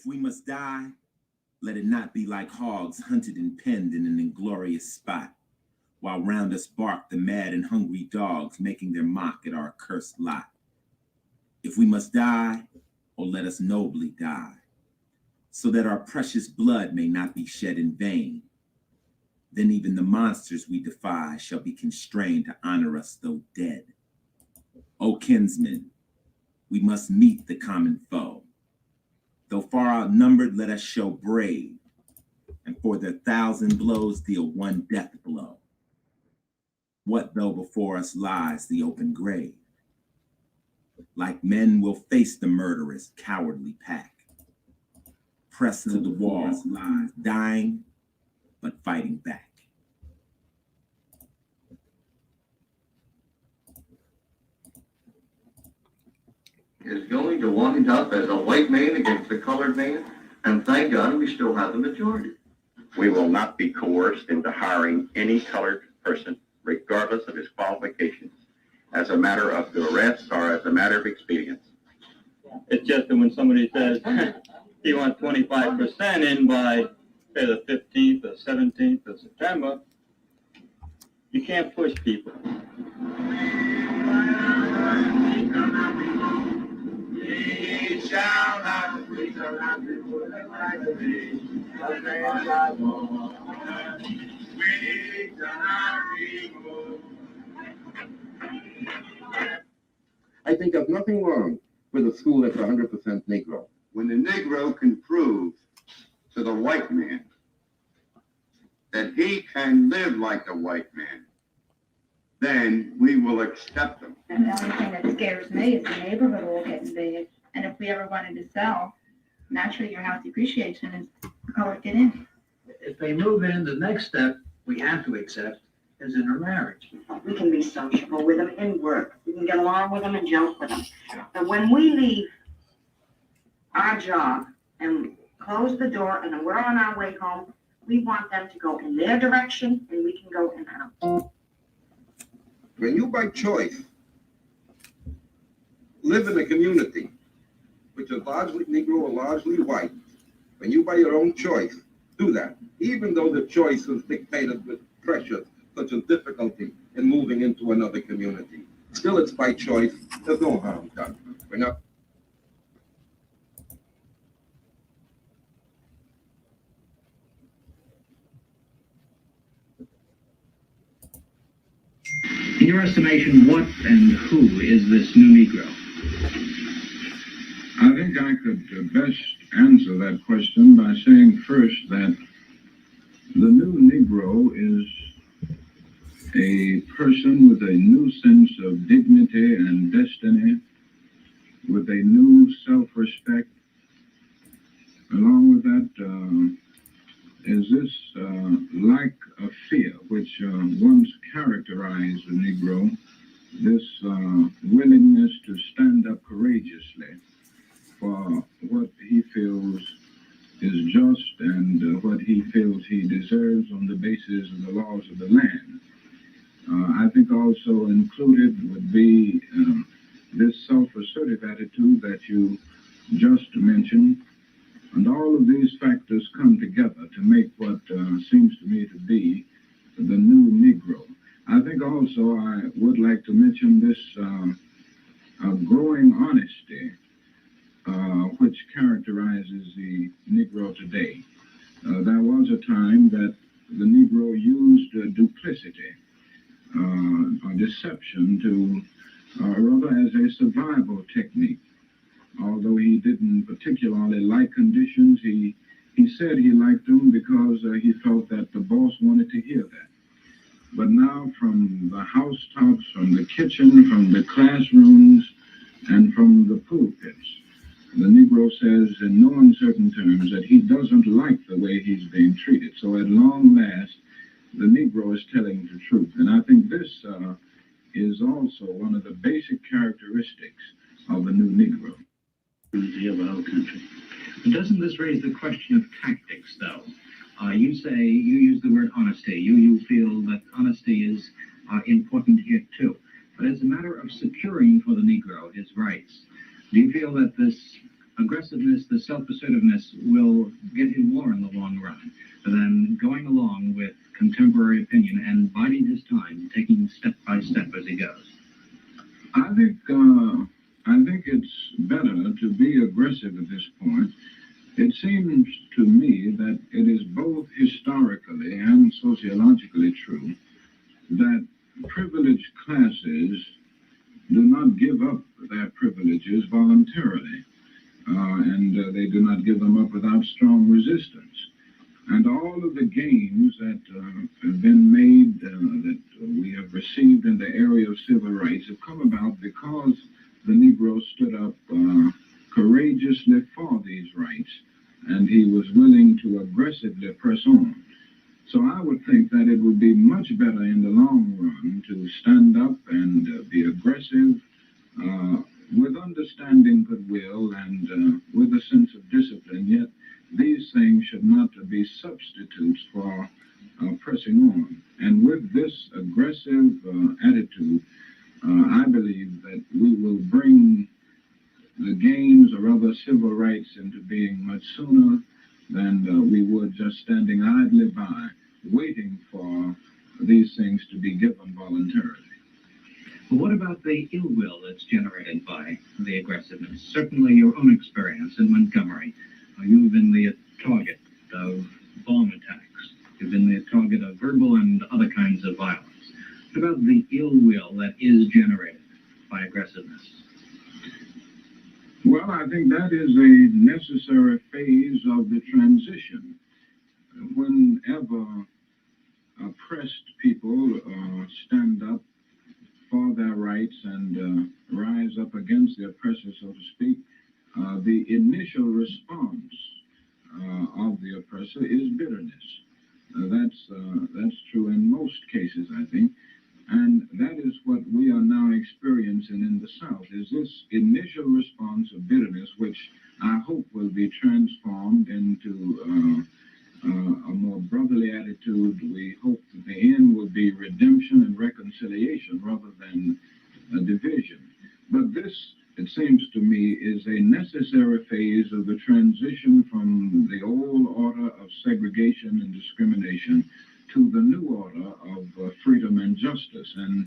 If we must die, let it not be like hogs hunted and penned in an inglorious spot, while round us bark the mad and hungry dogs, making their mock at our accursed lot. If we must die, oh, let us nobly die, so that our precious blood may not be shed in vain. Then even the monsters we defy shall be constrained to honor us though dead. O kinsmen, we must meet the common foe. Though far outnumbered, let us show brave, and for their 1,000 blows deal one death blow. What though before us lies the open grave? Like men, we'll face the murderous, cowardly pack. Pressed to the wall, lies dying, but fighting back. Is going to wind up as a white man against a colored man, and thank God we still have the majority. We will not be coerced into hiring any colored person, regardless of his qualifications, as a matter of duress or as a matter of expedience. It's just that when somebody says you want 25% in by, say, the 15th or 17th of September, you can't push people. We shall not be surrounded with the light of day. The man I want. We shall not be moved. I think there's nothing wrong with a school that's 100% Negro. When the Negro can prove to the white man that he can live like the white man, then we will accept him. And the only thing that scares me is the neighborhood all getting big. And if we ever wanted to sell, naturally your house depreciation is the color get in. If they move in, the next step we have to accept is intermarriage. We can be sociable with them in work. We can get along with them and joke with them. But when we leave our job and close the door and we're on our way home, we want them to go in their direction and we can go in ours. When you by choice live in a community which is largely Negro or largely white, when you by your own choice do that, even though the choice is dictated with pressures such as difficulty in moving into another community, still it's by choice, there's no harm done. We're not. In your estimation, what and who is this new Negro? I think I could best answer that question by saying first that the new Negro is a person with a new sense of dignity and destiny, with a new self-respect. Along with that is this lack of fear which once characterized the Negro, this willingness to stand up courageously for what he feels is just and what he feels he deserves on the basis of the laws of the land. I think also included would be this self-assertive attitude that you just mentioned. And all of these factors come together to make what seems to me to be the new Negro. I think also I would like to mention this growing honesty which characterizes the Negro today. There was a time that the Negro used duplicity or deception to, rather as a survival technique. Although he didn't particularly like conditions, he said he liked them because he felt that the boss wanted to hear that. But now from the housetops, from the kitchen, from the classrooms, and from the pulpits, the Negro says in no uncertain terms that he doesn't like the way he's being treated. So at long last, the Negro is telling the truth. And I think this is also one of the basic characteristics of the new Negro. Of our country. But doesn't this raise the question of tactics, though? You say, you use the word honesty. You feel that honesty is important here, too. But as a matter of securing for the Negro his rights, do you feel that this aggressiveness, the self-assertiveness will get you more in the long run than going along with contemporary opinion and biding his time, taking step by step as he goes. I think it's better to be aggressive at this point. It seems to me that it is both historically and sociologically true that privileged classes do not give up their privileges voluntarily, and they do not give them up without strong resistance. And all of the gains that have been made, that we have received in the area of civil rights, have come about because the Negro stood up courageously for these rights, and he was willing to aggressively press on. So I would think that it would be much better in the long run to stand up and be aggressive with understanding goodwill and with a sense of discipline, yet these things should not be substitutes for pressing on. And with this aggressive attitude, I believe that we will bring the gains or other civil rights into being much sooner than we would just standing idly by, waiting for these things to be given voluntarily. But what about the ill will that's generated by the aggressiveness? Certainly your own experience in Montgomery. You've been the target of bomb attacks. You've been the target of verbal and other kinds of violence. What about the ill will that is generated by aggressiveness? Well, I think that is a necessary phase of the transition. Whenever oppressed people stand up for their rights and rise up against the oppressor, so to speak, the initial response of the oppressor is bitterness. That's true in most cases, I think. And that is what we are now experiencing in the South, is this initial response of bitterness, which I hope will be transformed into a more brotherly attitude. We hope that the end will be redemption and reconciliation rather than a division. But this, it seems to me, is a necessary phase of the transition from the old order of segregation and discrimination to the new order of freedom and justice. And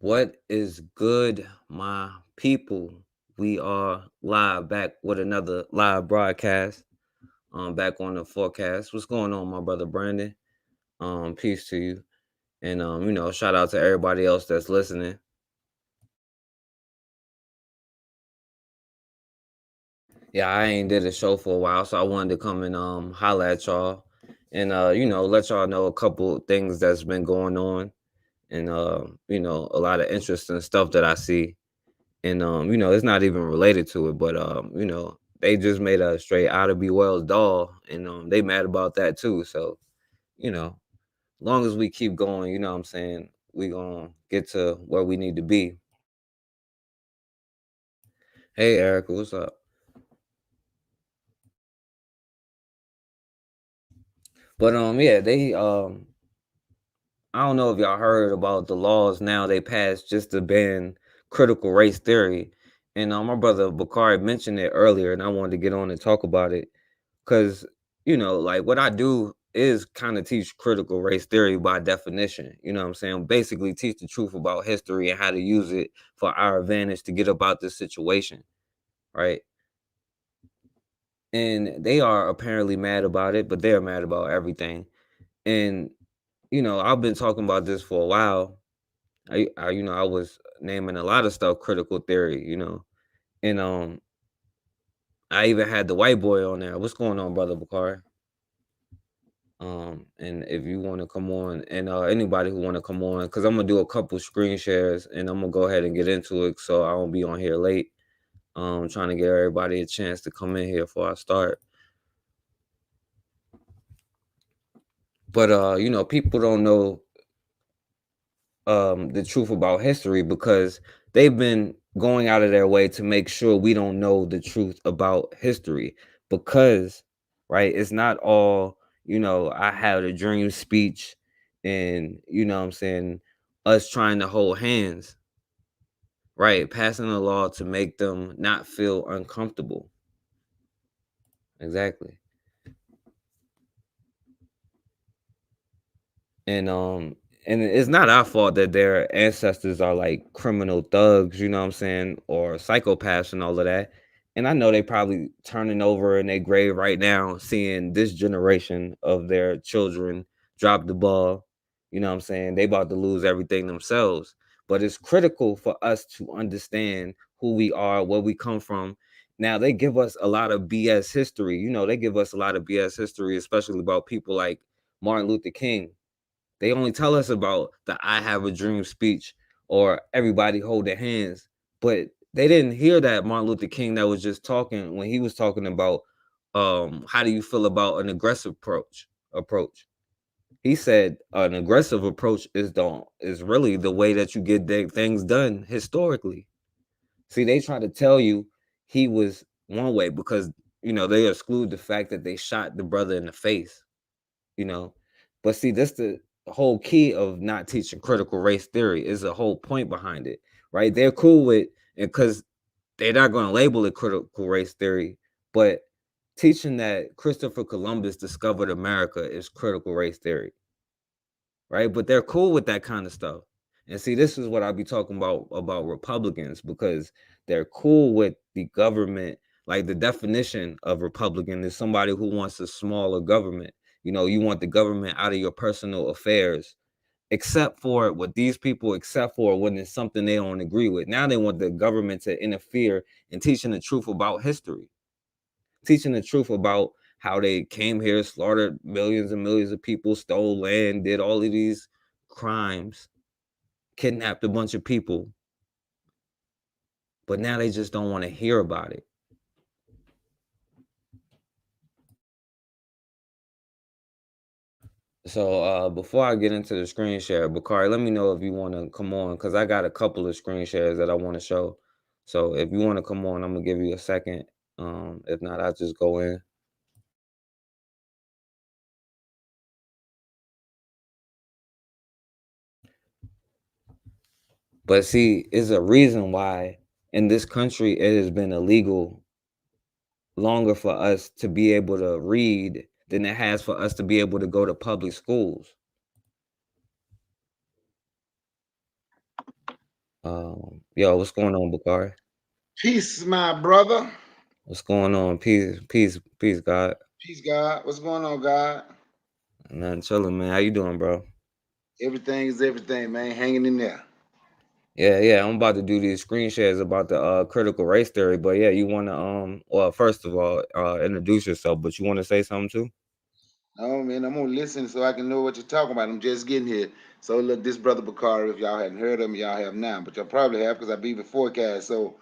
What is good, my people? We are live back with another live broadcast. Back on the forecast. What's going on, my brother Brandon? Peace to you. And shout out to everybody else that's listening. Yeah, I ain't did a show for a while, so I wanted to come and holla at y'all and let y'all know a couple things that's been going on and a lot of interesting stuff that I see. And it's not even related to it, but they just made a straight Oughta Be Wells doll, and they mad about that too. So, long as we keep going, you know what I'm saying, we gonna get to where we need to be. Hey Erica, what's up? But yeah, they I don't know if y'all heard about the laws now they passed just to ban critical race theory. And my brother Bakari mentioned it earlier, and I wanted to get on and talk about it. Because, like what I do is kind of teach critical race theory by definition. You know what I'm saying? Basically teach the truth about history and how to use it for our advantage to get about this situation. Right. And they are apparently mad about it, but they're mad about everything. And, I've been talking about this for a while. I was naming a lot of stuff critical theory, and I even had the white boy on there. What's going on, brother Bakari? And if you want to come on, and anybody who want to come on, because I'm gonna do a couple screen shares, and I'm gonna go ahead and get into it, so I won't be on here late. Trying to give everybody a chance to come in here before I start. But you know, people don't know the truth about history because they've been going out of their way to make sure we don't know the truth about history because right, it's not all, you know, I had a dream speech and you know what I'm saying, us trying to hold hands, right, passing a law to make them not feel uncomfortable. Exactly. And and it's not our fault that their ancestors are like criminal thugs, you know what I'm saying, or psychopaths and all of that. And I know they probably turning over in their grave right now, seeing this generation of their children drop the ball. You know what I'm saying? They about to lose everything themselves. But it's critical for us to understand who we are, where we come from. Now they give us a lot of BS history. You know, they give us a lot of BS history, especially about people like Martin Luther King. They only tell us about the I have a dream speech or everybody hold their hands. But they didn't hear that Martin Luther King that was just talking when he was talking about how do you feel about an aggressive approach. He said an aggressive approach is really the way that you get things done historically. See, they try to tell you he was one way because you know they exclude the fact that they shot the brother in the face, you know. But see, that's the whole key of not teaching critical race theory is the whole point behind it, right? They're cool with it because they're not going to label it critical race theory, but teaching that Christopher Columbus discovered America is critical race theory, right? But they're cool with that kind of stuff. And see, this is what I be talking about Republicans because they're cool with the government. Like the definition of Republican is somebody who wants a smaller government. You know, you want the government out of your personal affairs, except for what these people except for when it's something they don't agree with. Now they want the government to interfere in teaching the truth about history, teaching the truth about how they came here, slaughtered millions and millions of people, stole land, did all of these crimes, kidnapped a bunch of people, but now they just don't want to hear about it. So before I get into the screen share, Bakari, let me know if you want to come on because I got a couple of screen shares that I want to show. So if you want to come on, I'm gonna give you a second. If not, I'll just go in. But see, it's a reason why in this country it has been illegal longer for us to be able to read than it has for us to be able to go to public schools. Yo, what's going on, Bakari? Peace, my brother. What's going on? Peace, peace, peace, God. Peace, God. What's going on, God? Nothing chilling, man. How you doing, bro? Everything is everything, man. Hanging in there. Yeah. I'm about to do these screen shares about the critical race theory. But yeah, you wanna well, first of all, introduce yourself, but you wanna say something too? No, man, I'm gonna listen so I can know what you're talking about. I'm just getting here. So look, this brother Bakari, if y'all hadn't heard of him, y'all have now, but y'all probably have because I be the forecast. So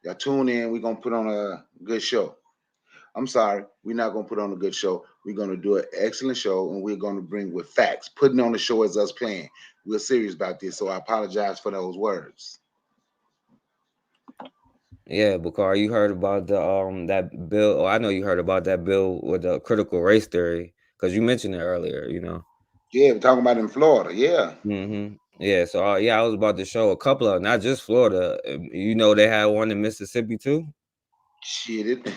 y'all tune in. We're gonna put on a good show. I'm sorry, we're not gonna put on a good show. We're gonna do an excellent show, and we're gonna bring with facts. Putting on the show is us playing. We're serious about this, so I apologize for those words. Yeah, Bakari, you heard about the that bill. Oh, I know you heard about that bill with the critical race theory because you mentioned it earlier. You know. Yeah, we're talking about in Florida. Yeah. Yeah. So yeah, I was about to show a couple of not just Florida. You know, they had one in Mississippi too. Shit,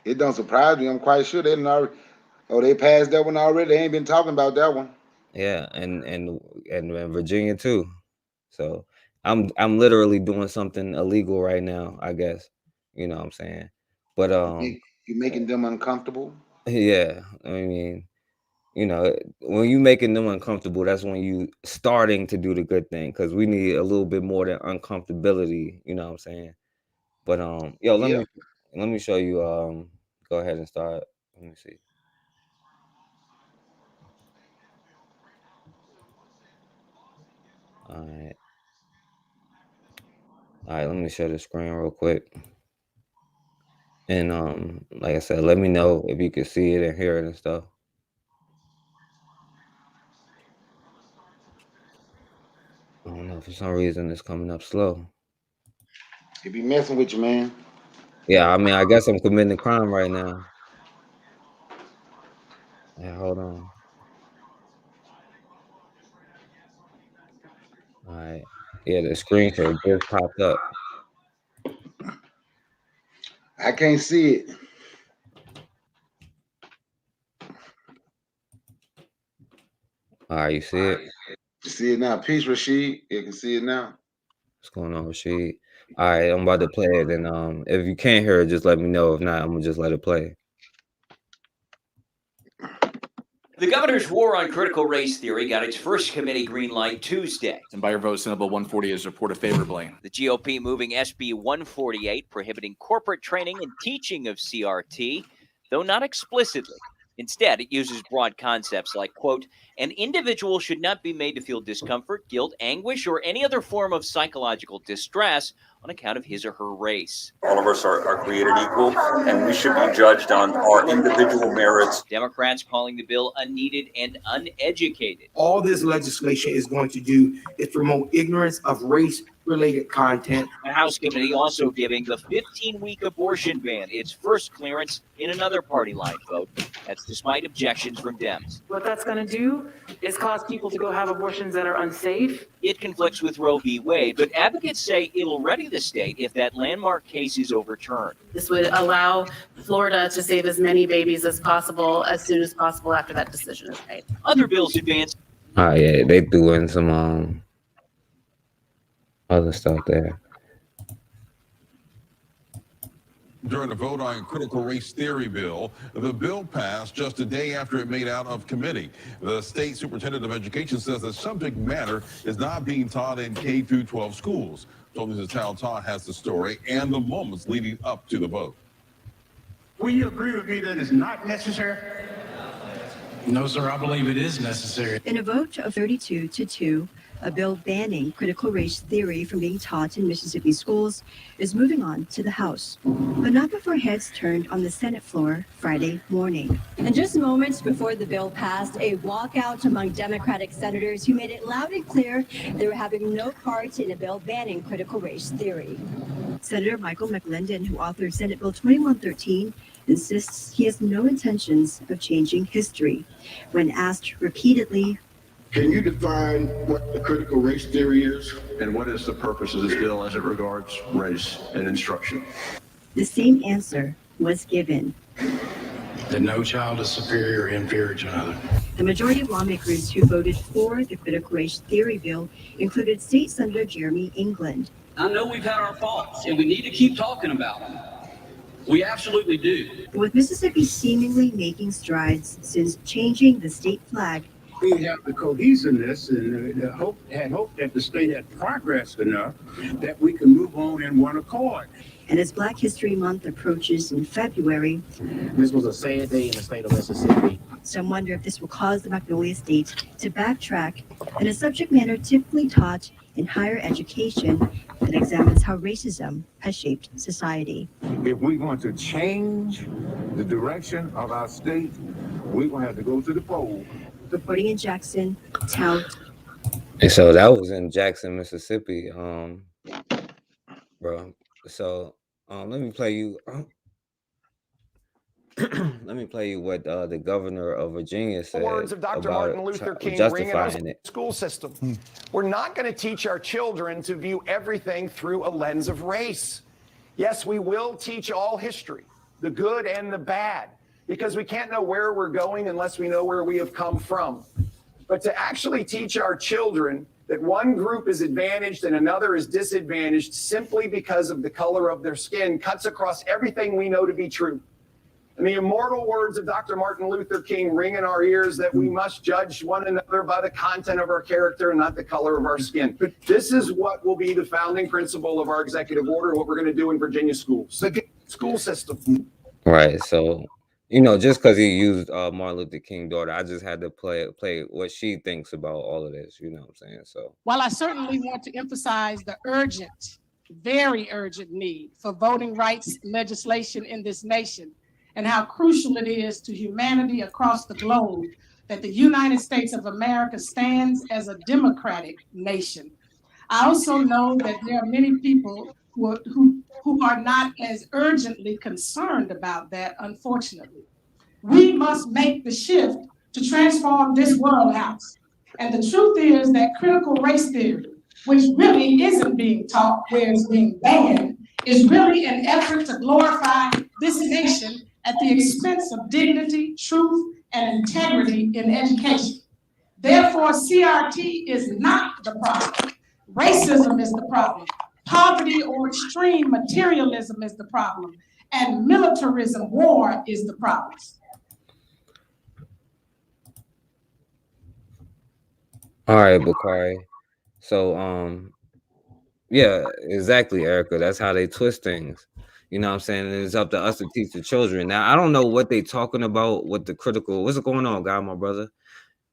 it don't surprise me. I'm quite sure they didn't already. Oh, they passed that one already. They ain't been talking about that one. Yeah, and Virginia too. So I'm literally doing something illegal right now, I guess. You know what I'm saying? But You making them uncomfortable. yeah, I mean, you know, when you making them uncomfortable, that's when you starting to do the good thing because we need a little bit more than uncomfortability, you know what I'm saying? But yo, Yeah. let me show you go ahead and start. Let me see. All right. All right, let me share the screen real quick. And like I said, let me know if you can see it and hear it and stuff. don't know. For some reason, it's coming up slow. He be messing with you, man. Yeah, I mean, I guess I'm committing a crime right now. Yeah, hold on. All right. Yeah, the screenshot just popped up. I can't see it. All right, you see it? You see it now. Peace, Rashid. You can see it now. What's going on, Rashid? All right, I'm about to play it. And if you can't hear it, just let me know. If not, I'm gonna just let it play. The governor's war on critical race theory got its first committee green light Tuesday. And by your vote, Senate Bill 140 is reported favorably. The GOP moving SB 148, prohibiting corporate training and teaching of CRT, though not explicitly. Instead, it uses broad concepts like, quote, an individual should not be made to feel discomfort, guilt, anguish, or any other form of psychological distress on account of his or her race. All of us are created equal, and we should be judged on our individual merits. Democrats calling the bill unneeded and uneducated. All this legislation is going to do is promote ignorance of race-related content. The House committee also giving the 15-week abortion ban its first clearance in another party line vote. That's despite objections from Dems. What that's going to do is cause people to go have abortions that are unsafe. It conflicts with Roe v. Wade, but advocates say it'll ready the state if that landmark case is overturned. This would allow Florida to save as many babies as possible as soon as possible after that decision is made. Other bills advanced. Oh yeah, they threw in some other stuff there. During a vote on critical race theory bill, the bill passed just a day after it made out of committee. The state superintendent of education says the subject matter is not being taught in K through 12 schools. Tony Todd has the story and the moments leading up to the vote. Will you agree with me that it's not necessary? No, sir, I believe it is necessary. In a vote of 32-2, a bill banning critical race theory from being taught in Mississippi schools is moving on to the House, but not before heads turned on the Senate floor Friday morning. And just moments before the bill passed, a walkout among Democratic senators who made it loud and clear they were having no part in a bill banning critical race theory. Senator Michael McClendon, who authored Senate Bill 2113, insists he has no intentions of changing history. When asked repeatedly, can you define what the critical race theory is? And what is the purpose of this bill as it regards race and instruction? The same answer was given. That no child is superior or inferior to another. The majority of lawmakers who voted for the critical race theory bill included State Senator Jeremy England. I know we've had our faults, and we need to keep talking about them. We absolutely do. With Mississippi seemingly making strides since changing the state flag, We have the cohesiveness and had hoped that the state had progressed enough that we can move on in one accord. And as Black History Month approaches in February, this was a sad day in the state of Mississippi. Some wonder if this will cause the Magnolia State to backtrack in a subject matter typically taught in higher education that examines how racism has shaped society. If we want to change the direction of our state, we're going to have to go to the poll. Reporting in Jackson, Tout. And so that was in Jackson, Mississippi, bro. So let me play you. Let me play you what the governor of Virginia said. Words of Dr. about Martin Luther King ringing in our school system. We're not going to teach our children to view everything through a lens of race. Yes, we will teach all history, the good and the bad, because we can't know where we're going unless we know where we have come from. But to actually teach our children that one group is advantaged and another is disadvantaged simply because of the color of their skin cuts across everything we know to be true. And the immortal words of Dr. Martin Luther King ring in our ears that we must judge one another by the content of our character and not the color of our skin. But this is what will be the founding principle of our executive order, what we're going to do in Virginia schools. The school system. Right. So, you know, just because he used Martin Luther King's daughter, I just had to play what she thinks about all of this. You know what I'm saying? So while I certainly want to emphasize the urgent, very urgent need for voting rights legislation in this nation, and how crucial it is to humanity across the globe that the United States of America stands as a democratic nation, I also know that there are many people who are not as urgently concerned about that, unfortunately. We must make the shift to transform this world house. And the truth is that critical race theory, which really isn't being taught where it's being banned, is really an effort to glorify this nation at the expense of dignity, truth, and integrity in education. Therefore, CRT is not the problem. Racism is the problem. Poverty or extreme materialism is the problem. And militarism, war, is the problem. All right, Bakari. So, yeah, exactly, Erica. That's how they twist things. You know what I'm saying? And it's up to us to teach the children. Now, I don't know what they talking about with the critical. What's going on, God, my brother?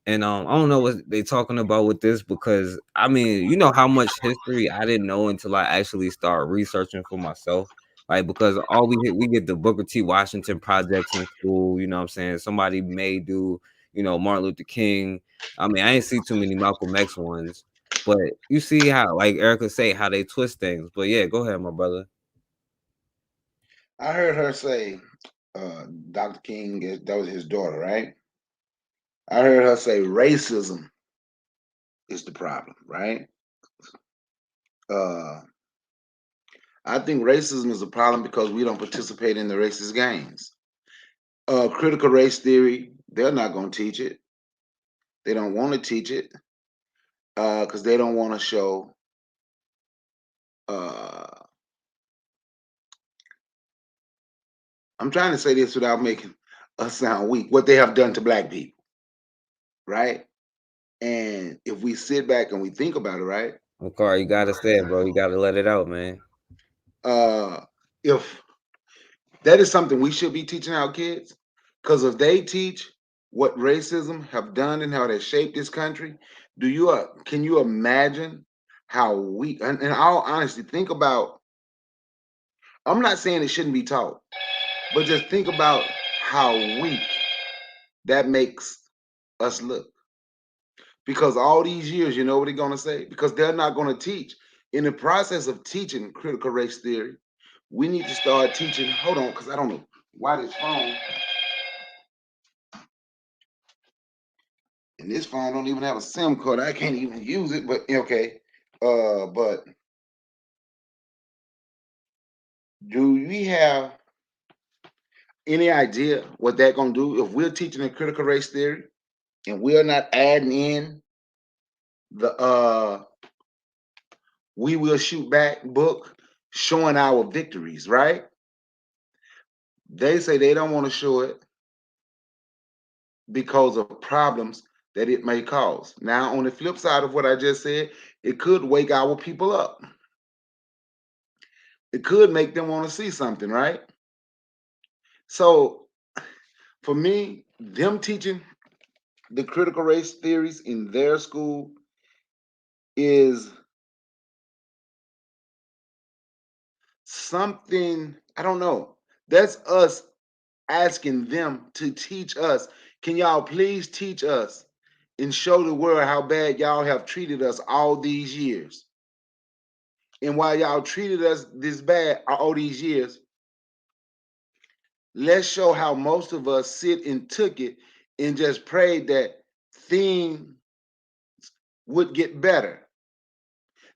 And I don't know what they talking about with this because I mean, you know how much history I didn't know until I actually started researching for myself. Like because all we get the Booker T. Washington projects in school, you know what I'm saying? Somebody may do, Martin Luther King. I mean, I ain't see too many Malcolm X ones, but you see how, like Erica say, how they twist things. But yeah, go ahead, my brother. I heard her say, Dr. King, that was his daughter, right? I heard her say racism is the problem, right? I think racism is a problem because we don't participate in the racist games. Critical race theory, they're not going to teach it. They don't want to teach it because they don't want to show I'm trying to say this without making us sound weak, what they have done to black people, right? And if we sit back and we think about it, right? Bakari, you gotta say it, bro. You gotta let it out, man. If that is something we should be teaching our kids, because if they teach what racism have done and how they shaped this country, can you imagine how we and in all honesty, think about, I'm not saying it shouldn't be taught, but just think about how weak that makes us look. Because all these years, you know what they're going to say? Because they're not going to teach. In the process of teaching critical race theory, we need to start teaching. Hold on, because I don't know why this phone. And this phone don't even have a SIM card. I can't even use it, but okay. But do we have any idea what they're going to do if we're teaching a critical race theory and we're not adding in the we will shoot back book showing our victories, right? They say they don't want to show it because of problems that it may cause. Now, on the flip side of what I just said, it could wake our people up. It could make them want to see something, right? So, for me, them teaching the critical race theories in their school is something, I don't know. That's us asking them to teach us. Can y'all please teach us and show the world how bad y'all have treated us all these years? And while y'all treated us this bad all these years, let's show how most of us sit and took it and just prayed that things would get better.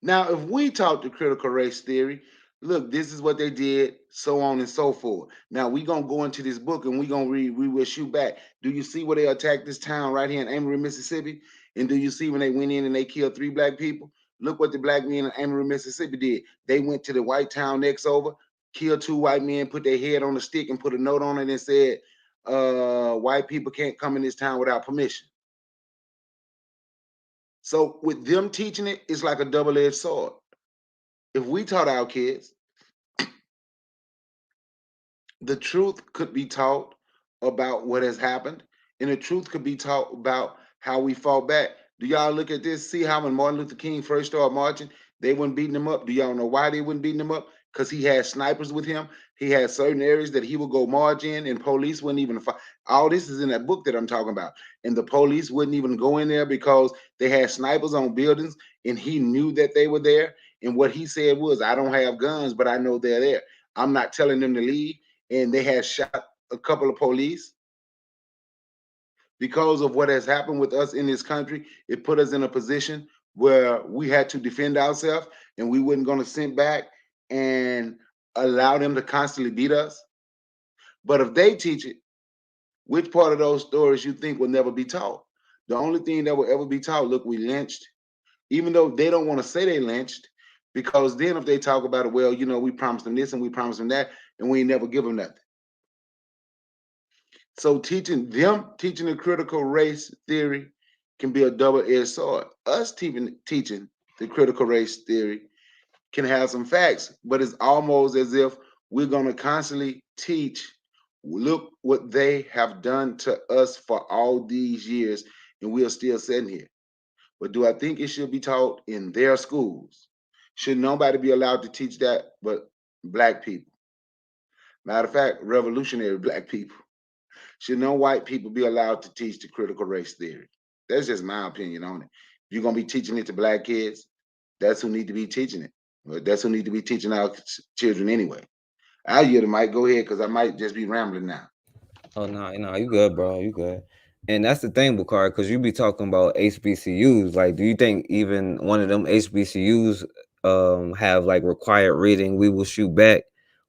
Now, if we talk to critical race theory, look, this is what they did, so on and so forth. Now we're gonna go into this book and we're gonna read, we will shoot back. Do you see where they attacked this town right here in Amory, Mississippi? And do you see when they went in and they killed 3 black people? Look what the black men in Amory, Mississippi did. They went to the white town next over, killed 2 white men, put their head on a stick and put a note on it and said, white people can't come in this town without permission. So with them teaching it, it's like a double-edged sword. If we taught our kids, the truth could be taught about what has happened, and the truth could be taught about how we fought back. Do y'all look at this? See how when Martin Luther King first started marching, they weren't beating him up. Do y'all know why they weren't beating him up? Because he had snipers with him. He had certain areas that he would go march in, and police wouldn't even find. All this is in that book that I'm talking about. And the police wouldn't even go in there because they had snipers on buildings, and he knew that they were there. And what he said was, I don't have guns, but I know they're there. I'm not telling them to leave. And they had shot a couple of police. Because of what has happened with us in this country, it put us in a position where we had to defend ourselves, and we weren't going to sit back and allow them to constantly beat us. But if they teach it, which part of those stories you think will never be taught? The only thing that will ever be taught, look, we lynched, even though they don't want to say they lynched, because then if they talk about it, well, you know, we promised them this and we promised them that, and we ain't never give them nothing. So teaching the critical race theory can be a double-edged sword. Us teaching the critical race theory can have some facts, but it's almost as if we're going to constantly teach, look what they have done to us for all these years, and we're still sitting here. But do I think it should be taught in their schools? Should nobody be allowed to teach that but Black people? Matter of fact, revolutionary Black people. Should no white people be allowed to teach the critical race theory? That's just my opinion on it. If you're going to be teaching it to Black kids, that's who need to be teaching it. Well, that's who need to be teaching our children anyway. I'll yield the mic. Go ahead, because I might just be rambling now. Oh no, you good, bro. You good. And that's the thing, Bakari, because you be talking about HBCUs. Like, do you think even one of them HBCUs have like required reading "We Will Shoot Back,"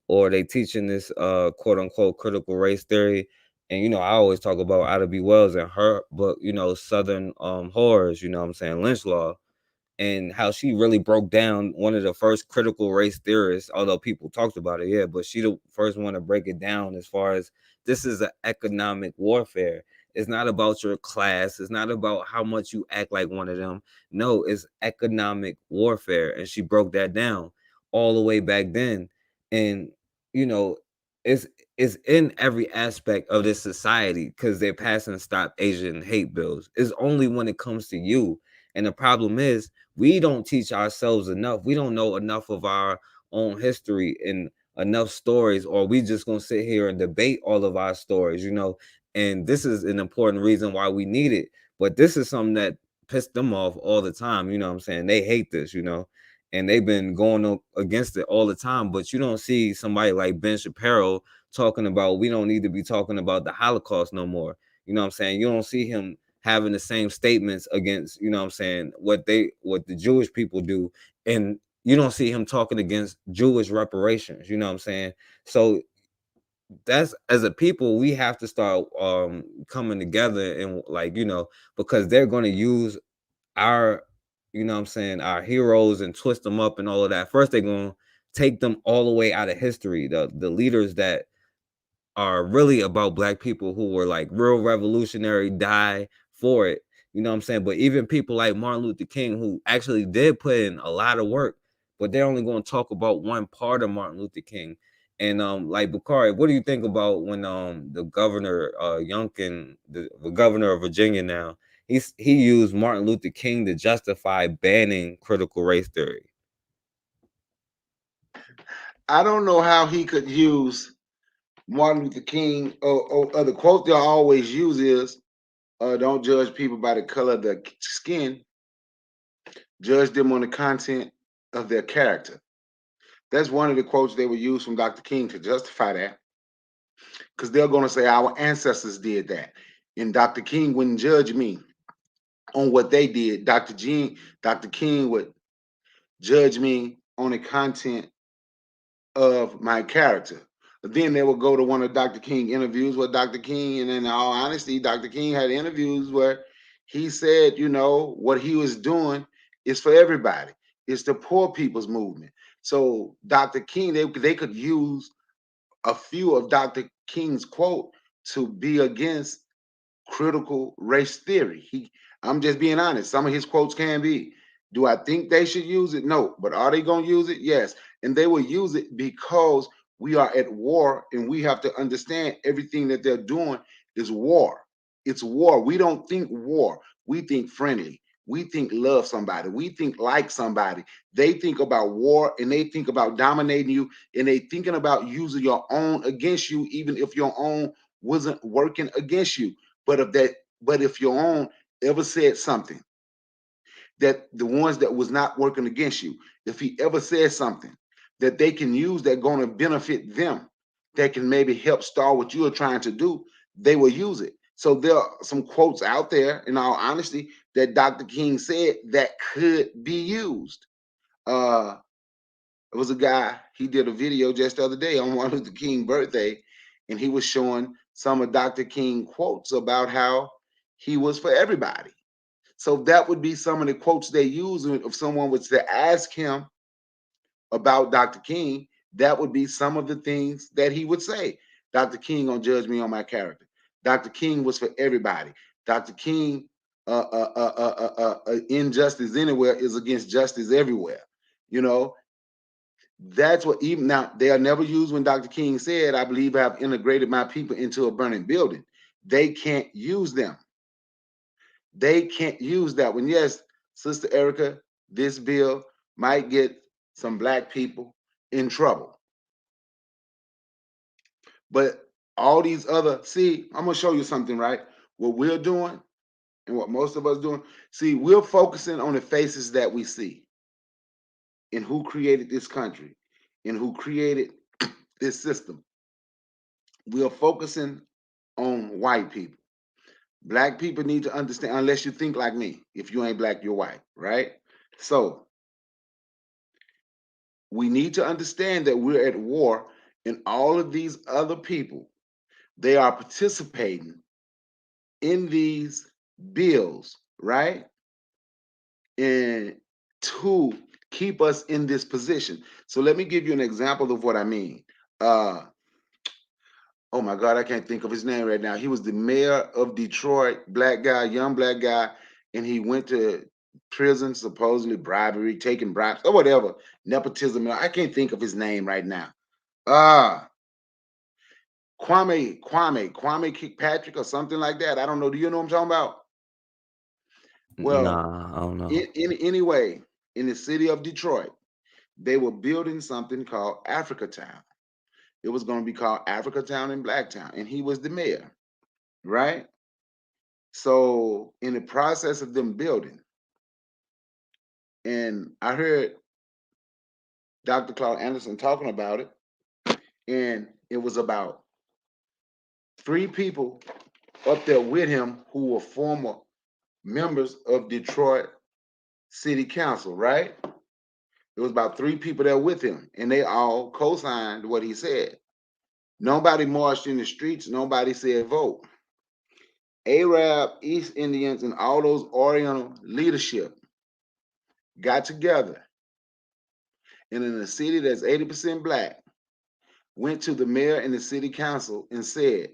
or they teaching this quote unquote critical race theory? And you know, I always talk about Ida B. Wells and her book, you know, Southern Horrors. You know what I'm saying, Lynch Law, and how she really broke down one of the first critical race theorists, although people talked about it, yeah, but she the first one to break it down as far as this is an economic warfare. It's not about your class. It's not about how much you act like one of them. No, it's economic warfare. And she broke that down all the way back then. And, you know, it's it's in every aspect of this society because they're passing stop Asian hate bills. It's only when it comes to you. And the problem is we don't teach ourselves enough. We don't know enough of our own history and enough stories, or we just gonna sit here and debate all of our stories, you know. And this is an important reason why we need it. But this is something that pissed them off all the time, you know what I'm saying? They hate this, you know, and they've been going against it all the time. But you don't see somebody like Ben Shapiro talking about we don't need to be talking about the Holocaust no more. You know what I'm saying? You don't see him having the same statements against, you know what I'm saying, what the Jewish people do. And you don't see him talking against Jewish reparations, you know what I'm saying? So that's, as a people, we have to start coming together and, like, you know, because they're going to use our, you know what I'm saying, our heroes and twist them up and all of that. First, they're going to take them all the way out of history, the leaders that are really about Black people who were like real revolutionary, die for it. You know what I'm saying? But even people like Martin Luther King, who actually did put in a lot of work, but they're only going to talk about one part of Martin Luther King. And like, Bakari, what do you think about when the governor Youngkin, the governor of Virginia now, he used Martin Luther King to justify banning critical race theory? I don't know how he could use Martin Luther King, or the quote they'll always use is, don't judge people by the color of their skin, judge them on the content of their character. That's one of the quotes they would use from Dr. King to justify that, because they're going to say our ancestors did that. And Dr. King wouldn't judge me on what they did. Dr. King would judge me on the content of my character. But then they would go to one of Dr. King interviews with Dr. King, and in all honesty, Dr. King had interviews where he said, you know, what he was doing is for everybody. It's the poor people's movement. So Dr. King, they could use a few of Dr. King's quote to be against critical race theory. I'm just being honest. Some of his quotes can be. Do I think they should use it? No. But are they going to use it? Yes. And they will use it because we are at war, and we have to understand everything that they're doing is war. It's war. We don't think war. We think friendly. We think love somebody. We think like somebody. They think about war and they think about dominating you and they thinking about using your own against you, even if your own wasn't working against you. But if your own ever said something that the ones that was not working against you, if he ever says something that they can use that going to benefit them, that can maybe help start what you are trying to do, they will use it. So there are some quotes out there, in all honesty, that Dr. King said that could be used. It was a guy, he did a video just the other day on Martin Luther King birthday, and he was showing some of Dr. King quotes about how he was for everybody. So that would be some of the quotes they use. If someone was to ask him about Dr. King, that would be some of the things that he would say. Dr. King gonna judge me on my character. Dr. King was for everybody. Dr. King, injustice anywhere is against justice everywhere. You know, that's what, even now, they are never used when Dr. King said, I believe I have integrated my people into a burning building. They can't use them. They can't use that one. Yes, Sister Erica, this bill might get some Black people in trouble. But all these other, see, I'm going to show you something, right? What we're doing and what most of us doing, see, we're focusing on the faces that we see and who created this country and who created this system. We're focusing on white people. Black people need to understand, unless you think like me. If you ain't Black, you're white, right? So we need to understand that we're at war, and all of these other people, they are participating in these bills, right? And to keep us in this position. So let me give you an example of what I mean. Oh my God, I can't think of his name right now. He was the mayor of Detroit, Black guy, young Black guy, and he went to prison, supposedly bribery, taking bribes or whatever, nepotism. I can't think of his name right now. Kwame Kirkpatrick or something like that. I don't know. Do you know what I'm talking about? Well, Nah, I don't know. anyway, in the city of Detroit, they were building something called Africa Town. It was going to be called Africa Town and Black Town, and he was the mayor, right? So in the process of them building, and I heard Dr. Claude Anderson talking about it, and it was about 3 people up there with him who were former members of Detroit City Council, right? There was about 3 people there with him, and they all co-signed what he said. Nobody marched in the streets. Nobody said vote. Arab, East Indians, and all those Oriental leadership got together, and in a city that's 80% Black, went to the mayor and the city council and said,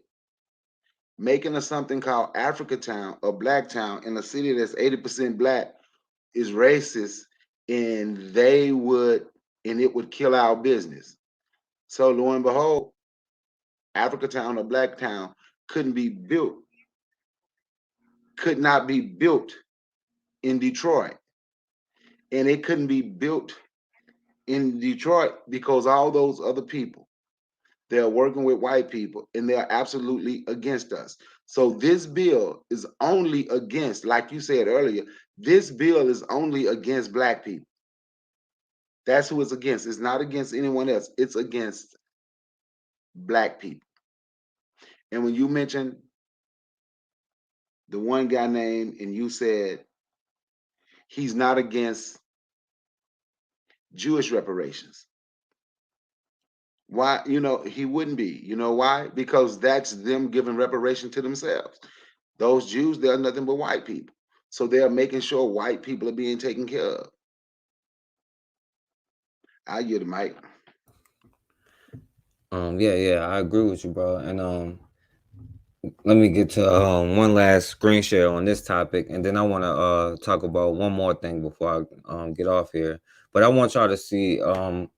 making of something called Africa Town or Black Town in a city that's 80% Black is racist, and it would kill our business. So lo and behold, Africa Town or Black Town could not be built in Detroit. And it couldn't be built in Detroit because all those other people, they're working with white people and they're absolutely against us. So this bill is only against, like you said earlier, this bill is only against Black people. That's who it's against. It's not against anyone else. It's against Black people. And when you mentioned the one guy named, and you said he's not against Jewish reparations. Why? He wouldn't be. You know why? Because that's them giving reparation to themselves. Those Jews, they're nothing but white people. So they're making sure white people are being taken care of. I get it, Mike. Yeah, I agree with you, bro. And let me get to one last screen share on this topic, and then I want to talk about one more thing before I get off here. But I want y'all to see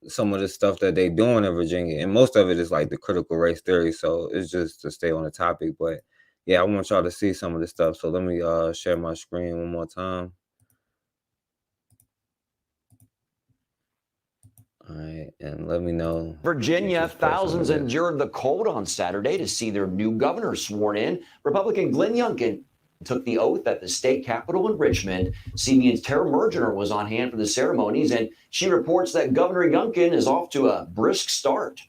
some of the stuff that they doing in Virginia, and most of it is like the critical race theory. So it's just to stay on the topic. But yeah, I want y'all to see some of the stuff. So let me share my screen one more time. All right, and let me know. Virginia, which person thousands it is. endured the cold on Saturday to see their new governor sworn in. Republican Glenn Youngkin took the oath at the state capitol in Richmond. CBN's Tara Mergener was on hand for the ceremonies, and she reports that Governor Youngkin is off to a brisk start.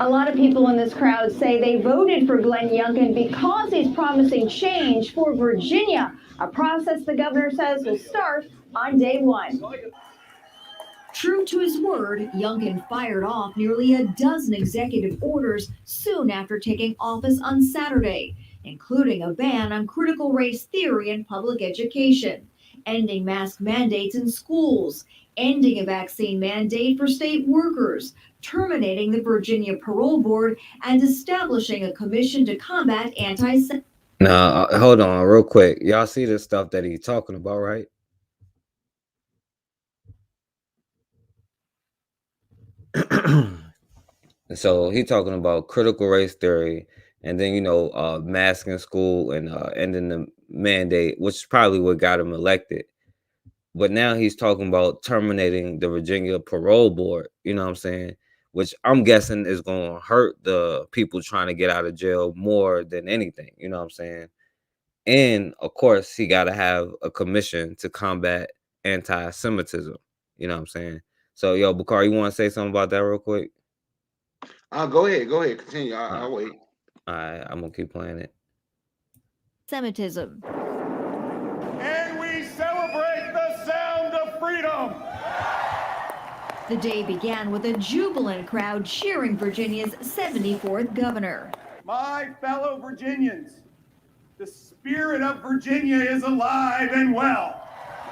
A lot of people in this crowd say they voted for Glenn Youngkin because he's promising change for Virginia, a process the governor says will start on day one. True to his word, Youngkin fired off nearly a dozen executive orders soon after taking office on Saturday, including a ban on critical race theory in public education, ending mask mandates in schools, ending a vaccine mandate for state workers, terminating the Virginia Parole Board, and establishing a commission to combat anti-Semitism. Now, hold on real quick. Y'all see the stuff that he's talking about, right? So he talking about critical race theory, and then mask in school and ending the mandate, which is probably what got him elected. But now he's talking about terminating the Virginia Parole Board. You know what I'm saying? Which I'm guessing is going to hurt the people trying to get out of jail more than anything. You know what I'm saying? And of course, he got to have a commission to combat anti-Semitism. You know what I'm saying? So, yo, Bakar, you want to say something about that real quick? Go ahead, continue. I'll wait. All right, I'm gonna keep playing it. Semitism. And we celebrate the sound of freedom. The day began with a jubilant crowd cheering Virginia's 74th governor. My fellow Virginians, the spirit of Virginia is alive and well.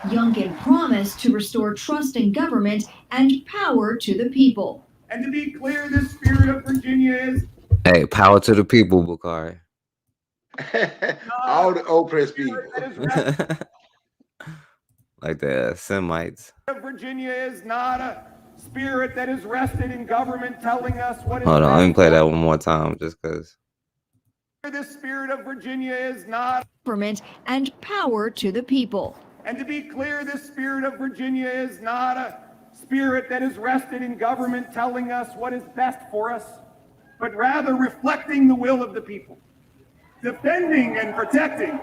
Youngkin promised to restore trust in government and power to the people. And to be clear, the spirit of Virginia is... Hey, power to the people, Bakari. All the oppressed people. Like the Semites. Virginia is not a spirit that is rested in government telling us what is... Hold on, let me play that one more time, just because. The spirit of Virginia is not... Government and power to the people. And to be clear, the spirit of Virginia is not a spirit that is rested in government telling us what is best for us, but rather reflecting the will of the people, defending and protecting.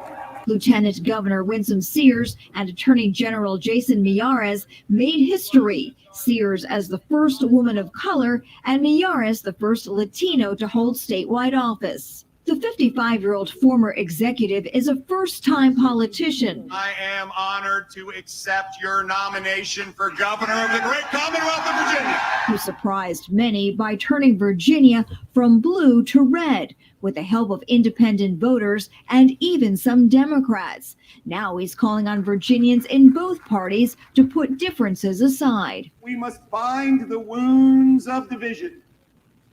Lieutenant Governor Winsome Sears and Attorney General Jason Miyares made history. Sears as the first woman of color and Miyares the first Latino to hold statewide office. The 55-year-old former executive is a first-time politician. I am honored to accept your nomination for governor of the great Commonwealth of Virginia. Who surprised many by turning Virginia from blue to red with the help of independent voters and even some Democrats. Now he's calling on Virginians in both parties to put differences aside. We must bind the wounds of division,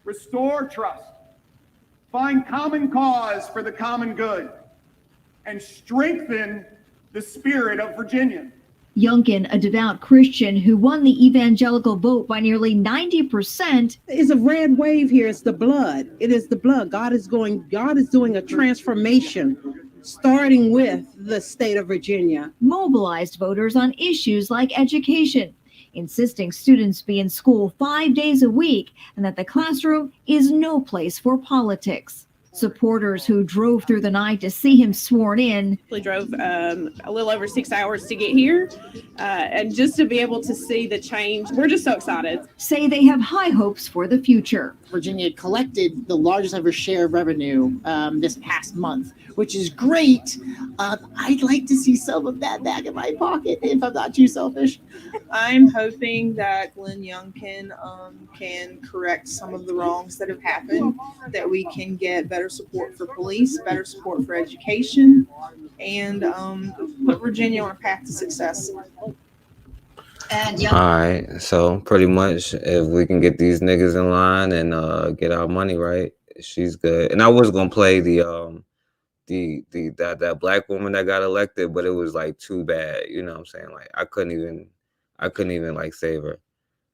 restore trust, find common cause for the common good, and strengthen the spirit of Virginia. Youngkin, a devout Christian who won the evangelical vote by nearly 90%. It's a red wave here. It's the blood. It is the blood. God is doing a transformation, starting with the state of Virginia. Mobilized voters on issues like education, insisting students be in school 5 days a week and that the classroom is no place for politics. Supporters who drove through the night to see him sworn in. We drove a little over 6 hours to get here, and just to be able to see the change, we're just so excited. Say they have high hopes for the future. Virginia collected the largest ever share of revenue this past month, which is great. I'd like to see some of that back in my pocket if I'm not too selfish. I'm hoping that Glenn Youngkin can correct some of the wrongs that have happened, that we can get better support for police, better support for education, and put Virginia on a path to success. And all right, so pretty much if we can get these niggas in line and get our money right, she's good. And I was gonna play that black woman that got elected, but it was like too bad. You know what I'm saying? Like I couldn't even like save her.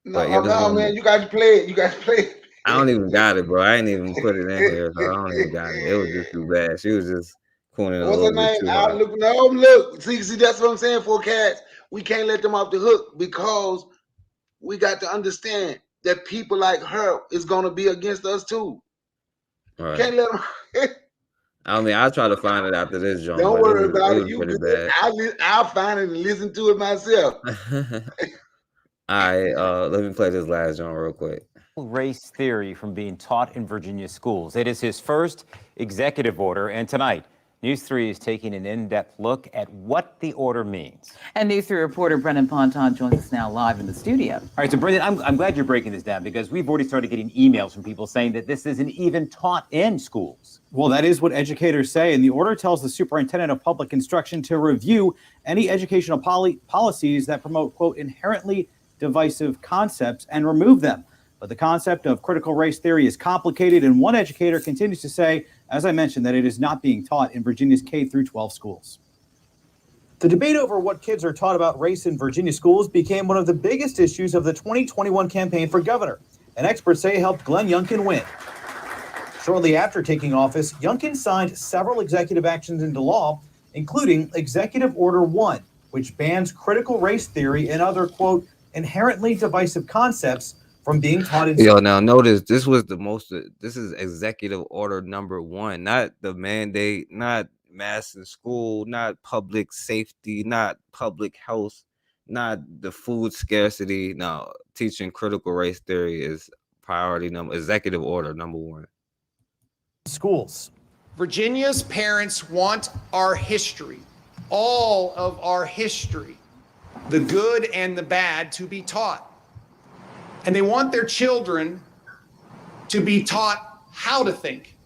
No, man, you guys play it. You guys play it. I don't even got it, bro. I ain't even put it in here, so I don't even got it. It was just too bad. She was just cooning a little bit too hard. Look. See, that's what I'm saying for cats. We can't let them off the hook because we got to understand that people like her is gonna be against us too. All right. Can't let them. I mean, I'll try to find it after this, John, Don't but worry it about it. was You pretty good? bad. I'll find it and listen to it myself. All right, let me play this last John real quick. Race theory from being taught in Virginia schools. It is his first executive order, and tonight, News 3 is taking an in-depth look at what the order means. And News 3 reporter Brendan Ponton joins us now live in the studio. All right, so Brendan, I'm glad you're breaking this down because we've already started getting emails from people saying that this isn't even taught in schools. Well, that is what educators say, and the order tells the superintendent of public instruction to review any educational policies that promote, quote, inherently divisive concepts and remove them. But the concept of critical race theory is complicated, and one educator continues to say, as I mentioned, that it is not being taught in Virginia's K through 12 schools. The debate over what kids are taught about race in Virginia schools became one of the biggest issues of the 2021 campaign for governor, and experts say helped Glenn Youngkin win. Shortly after taking office, Youngkin signed several executive actions into law, including Executive Order 1, which bans critical race theory and other, quote, inherently divisive concepts from being taught in Yo, now notice this was this is executive order number 1, not the mandate, not mass in school, not public safety, not public health, not the food scarcity. No, teaching critical race theory is executive order number 1. Schools. Virginia's parents want our history, all of our history, the good and the bad, to be taught. And they want their children to be taught how to think,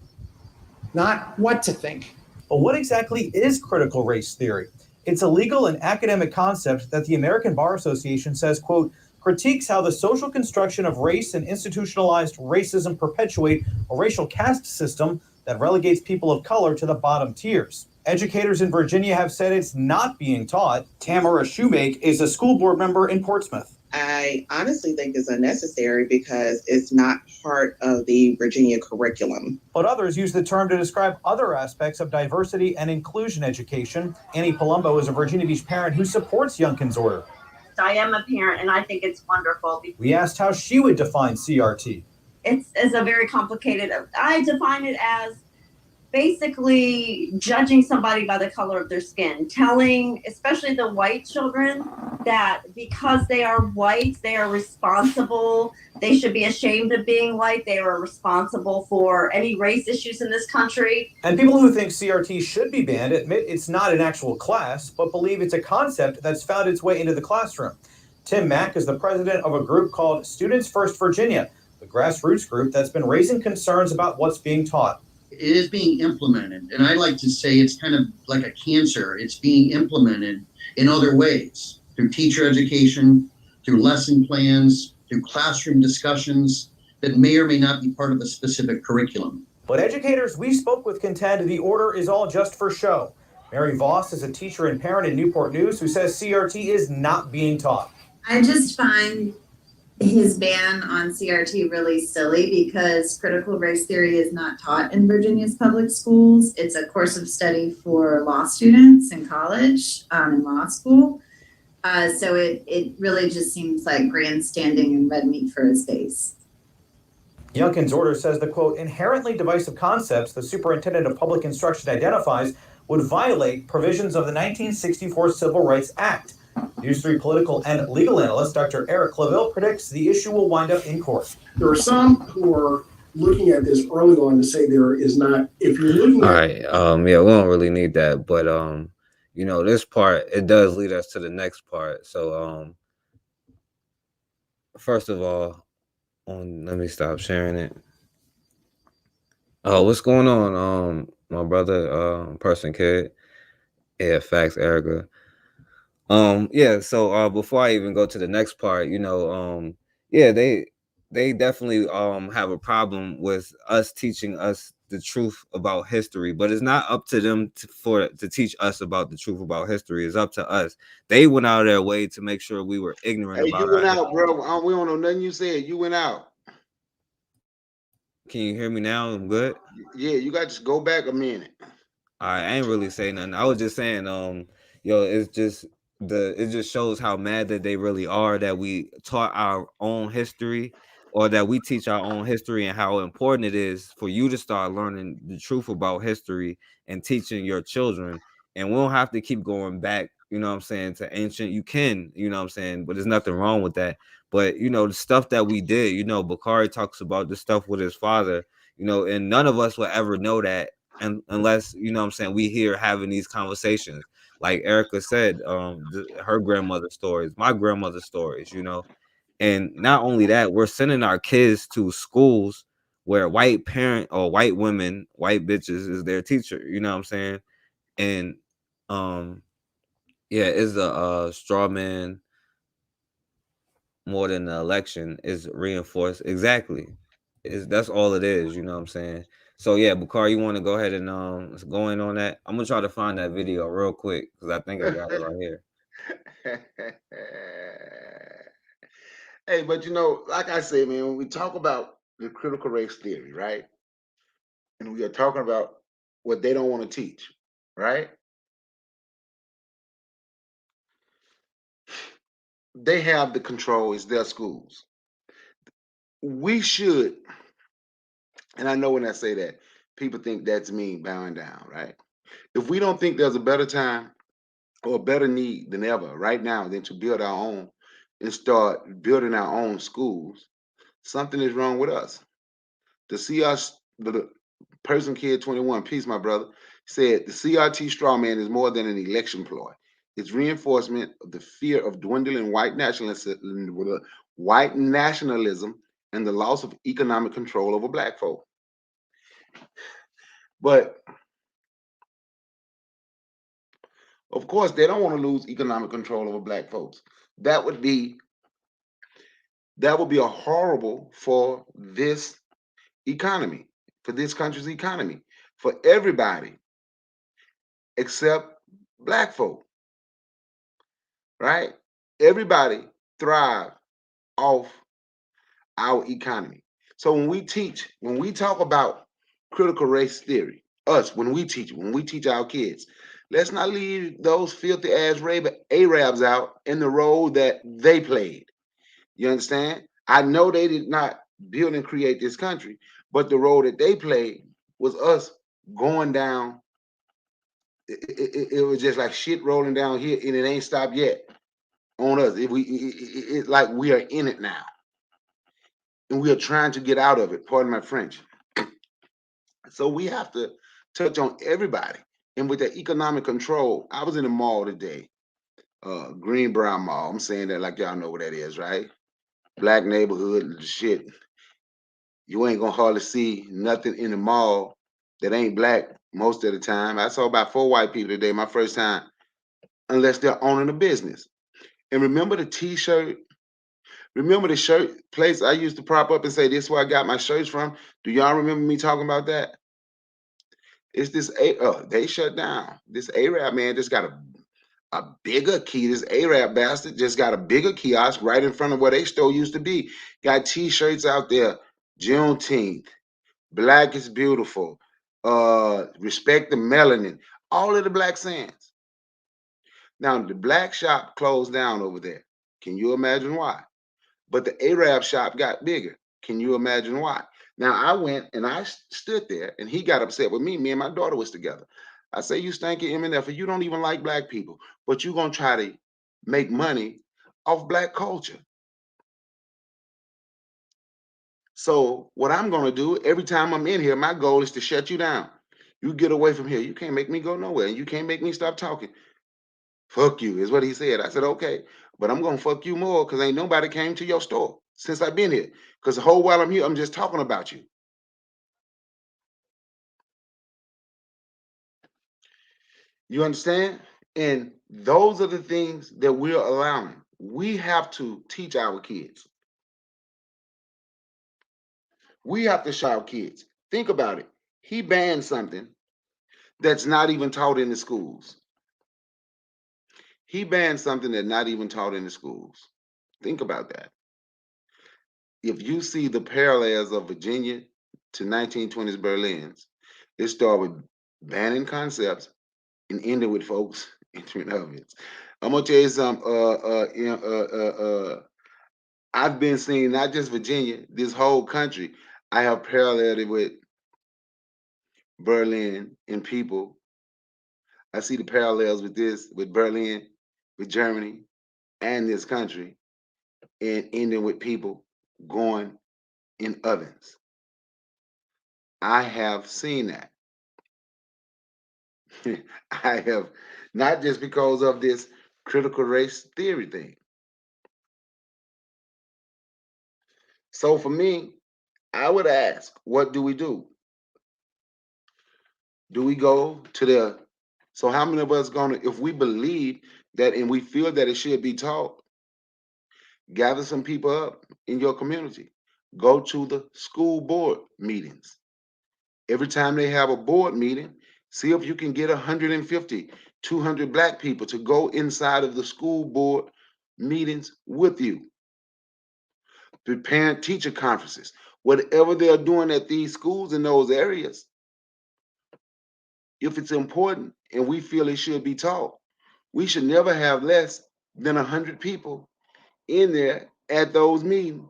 not what to think. But what exactly is critical race theory? It's a legal and academic concept that the American Bar Association says, quote, critiques how the social construction of race and institutionalized racism perpetuate a racial caste system that relegates people of color to the bottom tiers. Educators in Virginia have said it's not being taught. Tamara Shoemake is a school board member in Portsmouth. I honestly think it's unnecessary because it's not part of the Virginia curriculum. But others use the term to describe other aspects of diversity and inclusion education. Annie Palumbo is a Virginia Beach parent who supports Youngkin's order. I am a parent and I think it's wonderful. We asked how she would define CRT. It's a very complicated, I define it as basically judging somebody by the color of their skin, telling especially the white children that because they are white, they are responsible. They should be ashamed of being white. They are responsible for any race issues in this country. And people who think CRT should be banned admit it's not an actual class, but believe it's a concept that's found its way into the classroom. Tim Mack is the president of a group called Students First Virginia, the grassroots group that's been raising concerns about what's being taught. It is being implemented, and I like to say it's kind of like a cancer. It's being implemented in other ways, through teacher education, through lesson plans, through classroom discussions that may or may not be part of a specific curriculum. But educators we spoke with contend the order is all just for show. Mary Voss is a teacher and parent in Newport News who says CRT is not being taught. I just find his ban on CRT really silly because critical race theory is not taught in Virginia's public schools. It's a course of study for law students in college, in law school. So it really just seems like grandstanding and red meat for his face. Youngkin's order says the, quote, inherently divisive concepts the superintendent of public instruction identifies would violate provisions of the 1964 Civil Rights Act. News 3 political and legal analyst Dr. Eric Claville predicts the issue will wind up in court. There are some who are looking at this early on to say there is not, if you're looking at... All right, yeah, we don't really need that, but you know, this part, it does lead us to the next part. So first of all, let me stop sharing it. Oh, what's going on, my brother, person kid? Yeah, facts, Erica. Yeah, so before I even go to the next part, you know, yeah, they definitely have a problem with us teaching us the truth about history, but it's not up to them to teach us about the truth about history. It's up to us. They went out of their way to make sure we were ignorant about it. You went out, bro. We don't know nothing you said. You went out. Can you hear me now? I'm good. Yeah, you got to go back a minute. I ain't really saying nothing. I was just saying, yo, it's just it just shows how mad that they really are that we taught our own history, or that we teach our own history, and how important it is for you to start learning the truth about history and teaching your children. And we don't have to keep going back, you know what I'm saying, to ancient. You can, you know what I'm saying, but there's nothing wrong with that. But you know, the stuff that we did, you know, Bakari talks about the stuff with his father, you know, and none of us will ever know that, and unless, you know what I'm saying, we hear having these conversations. Like Erica said, her grandmother's stories, my grandmother's stories, you know. And not only that, we're sending our kids to schools where white parent or white women, white bitches is their teacher, you know what I'm saying? And yeah, it's a straw man more than the election is reinforced. Exactly. That's all it is, you know what I'm saying? So yeah, Bakar, you want to go ahead and go in on that? I'm gonna try to find that video real quick because I think I got it right here. Hey, but you know, like I say, man, when we talk about the critical race theory, right? And we are talking about what they don't want to teach, right? They have the control, it's their schools. We should, and I know when I say that, people think that's me bowing down, right? If we don't think there's a better time or a better need than ever right now than to build our own and start building our own schools, something is wrong with us. To see us, the person kid 21, peace, my brother, said the CRT straw man is more than an election ploy. It's reinforcement of the fear of dwindling white nationalism and the loss of economic control over black folk. But of course, they don't want to lose economic control over black folks. That would be a horrible for this economy, for this country's economy, for everybody except black folk, right? Everybody thrive off our economy. So when we talk about critical race theory, when we teach our kids, let's not leave those filthy ass Arabs out in the role that they played. You understand? I know they did not build and create this country, but the role that they played was us going down. It was just like shit rolling down here, and it ain't stopped yet on us. It's like we are in it now, and we are trying to get out of it. Pardon my French. So we have to touch on everybody. And with the economic control, I was in the mall today, Greenbrier Mall. I'm saying that like y'all know what that is, right? Black neighborhood shit. You ain't gonna hardly see nothing in the mall that ain't black most of the time. I saw about 4 white people today, my first time, unless they're owning a business. And remember the t-shirt? Remember the shirt place I used to prop up and say, this is where I got my shirts from? Do y'all remember me talking about that? It's this they shut down. This Arab man just got a bigger key. This Arab bastard just got a bigger kiosk right in front of where they store used to be. Got t-shirts out there, Juneteenth, Black is beautiful, respect the melanin, all of the black sayings. Now the black shop closed down over there. Can you imagine why? But the Arab shop got bigger. Can you imagine why? Now I went and I stood there and he got upset with me. Me and my daughter was together. I say, you stanky MNF, you don't even like black people, but you're gonna try to make money off black culture. So what I'm gonna do every time I'm in here, my goal is to shut you down. You get away from here. You can't make me go nowhere. And you can't make me stop talking. Fuck you, is what he said. I said, okay, but I'm gonna fuck you more because ain't nobody came to your store since I've been here. Because the whole while I'm here, I'm just talking about you. You understand? And those are the things that we're allowing. We have to teach our kids. We have to show our kids. Think about it. He banned something that's not even taught in the schools. He banned something that's not even taught in the schools. Think about that. If you see the parallels of Virginia to 1920s Berlin's, it started with banning concepts and ended with folks Entering ovens. I'm gonna tell you something. I've been seeing not just Virginia, this whole country. I have paralleled it with Berlin and people. I see the parallels with this, with Berlin, with Germany, and this country, and ending with people going in ovens. I have seen that. I have, not just because of this critical race theory thing. So for me, I would ask, what do we do? Do we go to the, so how many of us gonna, if we believe that and we feel that it should be taught, gather some people up in your community. Go to the school board meetings. Every time they have a board meeting, see if you can get 150, 200 Black people to go inside of the school board meetings with you. The parent teacher conferences, whatever they're doing at these schools in those areas, if it's important and we feel it should be taught, we should never have less than 100 people in there at those meetings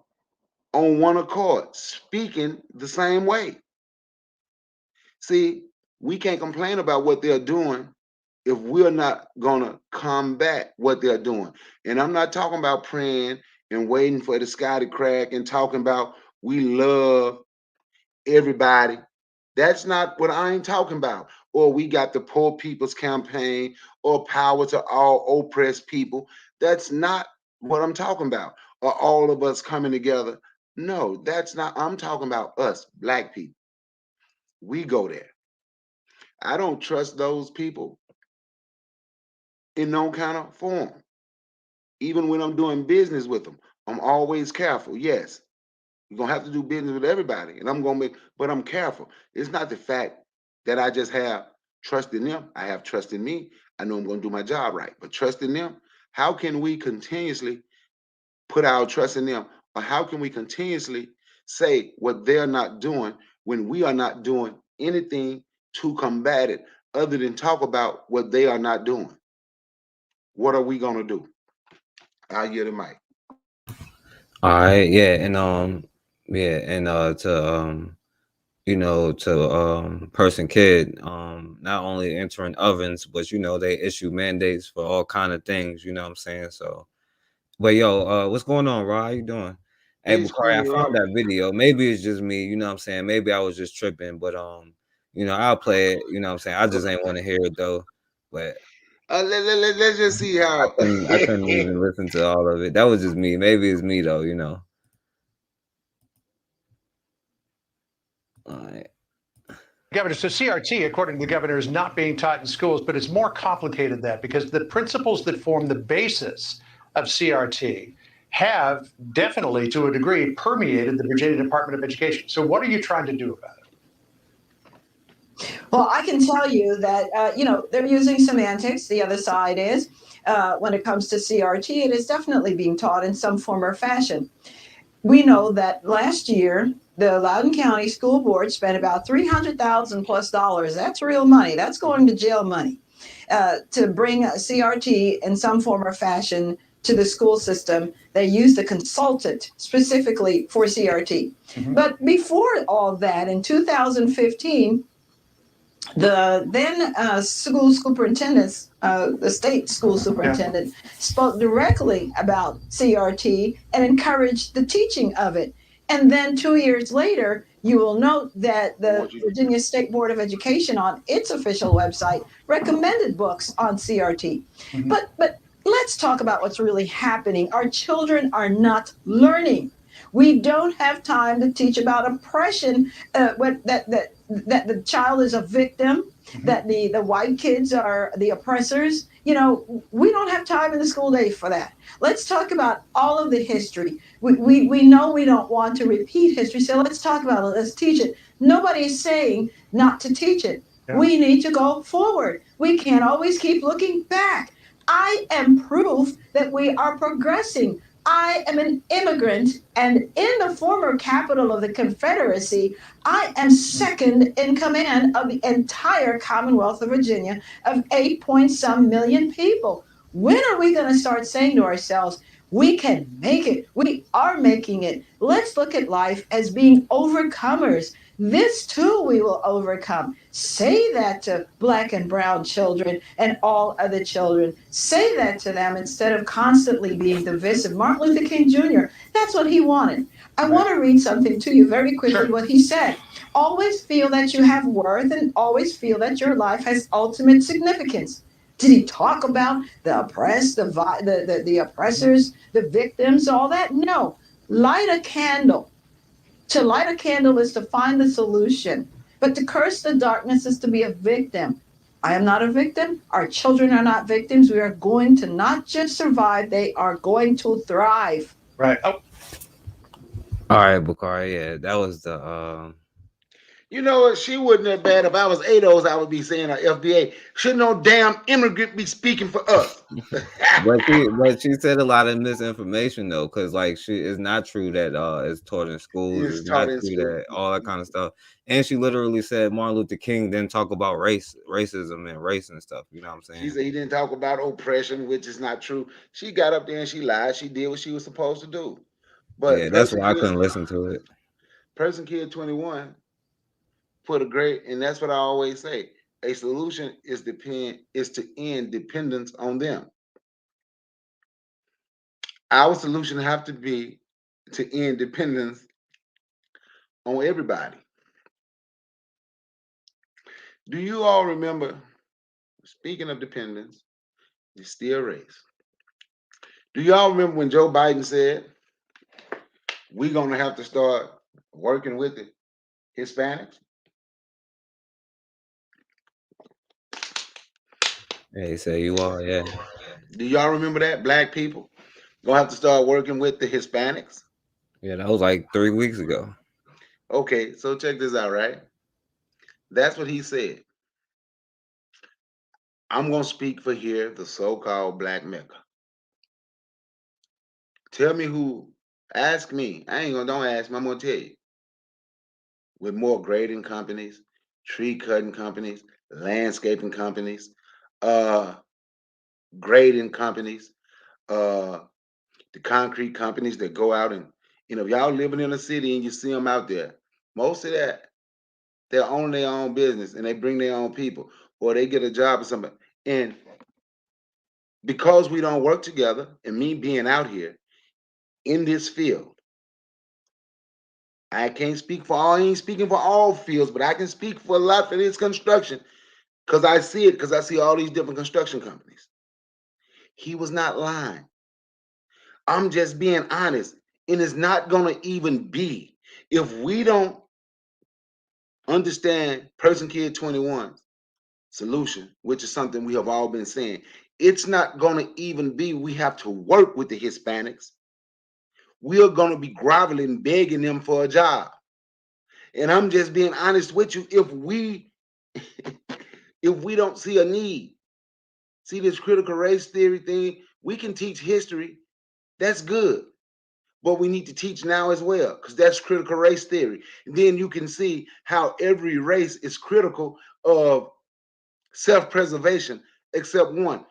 on one accord, speaking the same way. See, we can't complain about what they're doing if we're not gonna combat what they're doing. And I'm not talking about praying and waiting for the sky to crack and talking about we love everybody. That's not what I ain't talking about. Or we got the Poor People's Campaign or power to all oppressed people. That's not what I'm talking about. Or all of us coming together. No, that's not. I'm talking about us, Black people. We go there. I don't trust those people in no kind of form. Even when I'm doing business with them, I'm always careful. Yes, you're gonna have to do business with everybody, and I'm gonna make, but I'm careful. It's not the fact that I just have trust in them. I have trust in me. I know I'm gonna do my job right, but trust in them. How can we continuously put our trust in them? Or how can we continuously say what they're not doing when we are not doing anything to combat it other than talk about what they are not doing? What are we gonna do? I'll yield the mic. All right, yeah, and to person kid, not only entering ovens, but they issue mandates for all kind of things, you know what I'm saying? So, but yo, what's going on, Ra? How you doing? Hey, It's Bakari, I cool, found Rob. that video. Maybe it's just me, you know what I'm saying? Maybe I was just tripping, but I'll play it, you know what I'm saying? I just ain't want to hear it though. But Let's just see how. I couldn't even listen to all of it. That was just me. Maybe it's me though, All right. Governor, so CRT, according to the governor, is not being taught in schools, but it's more complicated than that because the principles that form the basis of CRT have definitely, to a degree, permeated the Virginia Department of Education. So what are you trying to do about it? Well, I can tell you that, they're using semantics. The other side is, when it comes to CRT, it is definitely being taught in some form or fashion. We know that last year, the Loudoun County School Board spent about $300,000 plus. That's real money. That's going to jail money to bring CRT in some form or fashion to the school system. They used a consultant specifically for CRT. But before all that, in 2015, the then school superintendent, the state school superintendent, spoke directly about CRT and encouraged the teaching of it. And then 2 years later, you will note that the Virginia State Board of Education on its official website recommended books on CRT. But let's talk about what's really happening. Our children are not learning. We don't have time to teach about oppression, that the child is a victim, that the white kids are the oppressors. We don't have time in the school day for that. Let's talk about all of the history. We know we don't want to repeat history, so let's talk about it. Let's teach it. Nobody is saying not to teach it. We need to go forward. We can't always keep looking back. I am proof that we are progressing I am an immigrant, and in the former capital of the Confederacy, I am second in command of the entire Commonwealth of Virginia of 8 point some million people. When are we going to start saying to ourselves, we can make it? We are making it. Let's look at life as being overcomers. This too we will overcome. Say that to black and brown children and all other children. Say that to them instead of constantly being divisive. Martin Luther King Jr., that's what he wanted. I want to read something to you very quickly, what he said. Always feel that you have worth and always feel that your life has ultimate significance. Did he talk about the oppressed, the oppressors, the victims, all that? No. Light a candle. To light a candle is to find the solution, but to curse the darkness is to be a victim. I am not a victim. Our children are not victims. We are going to not just survive, they are going to thrive. Right. Oh, All right, Bakari. Yeah, that was the. You know what? She wouldn't have bad. If I was ADOS, I would be saying FBA. Should no damn immigrant be speaking for us? But she said a lot of misinformation though, because like it's not true that it's taught in schools. It's It's taught not in true school. that all that kind of stuff. And she literally said Martin Luther King didn't talk about racism and race and stuff. You know what I'm She saying? said he didn't talk about oppression, which is not true. She got up there and she lied. She did what she was supposed to do. Yeah, But that's why I couldn't listen to it. Person Kid 21 put a great, and that's what I always say. A solution is to end dependence on them. Our solution have to be to end dependence on everybody. Do you all remember, speaking of dependence, it's still race. Do y'all remember when Joe Biden said, we're going to have to start working with the Hispanics? Yeah, he said you are. Yeah. Do y'all remember that? Black people going to have to start working with the Hispanics? Yeah, that was like 3 weeks ago. Okay, so check this out, right? That's what he said. I'm going to speak for here, the so-called Black Mecca. Tell me who, ask me. Don't ask me, I'm going to tell you. With more grading companies, tree cutting companies, landscaping companies, grading companies, the concrete companies that go out and, if y'all living in a city and you see them out there, most of that, they're owning their own business and they bring their own people or they get a job or something. And because we don't work together, and me being out here in this field, I can't speak for all, I ain't speaking for all fields, but I can speak for a lot for this construction because I see it, because I see all these different construction companies. He was not lying. I'm just being honest. And it's not going to even be if we don't understand Person Kid 21's solution, which is something we have all been saying. It's not going to even be we have to work with the Hispanics. We are going to be groveling, begging them for a job. And I'm just being honest with you. If we don't see a need, see this critical race theory thing, we can teach history. That's good. But we need to teach now as well, because that's critical race theory. And then you can see how every race is critical of self-preservation, except one.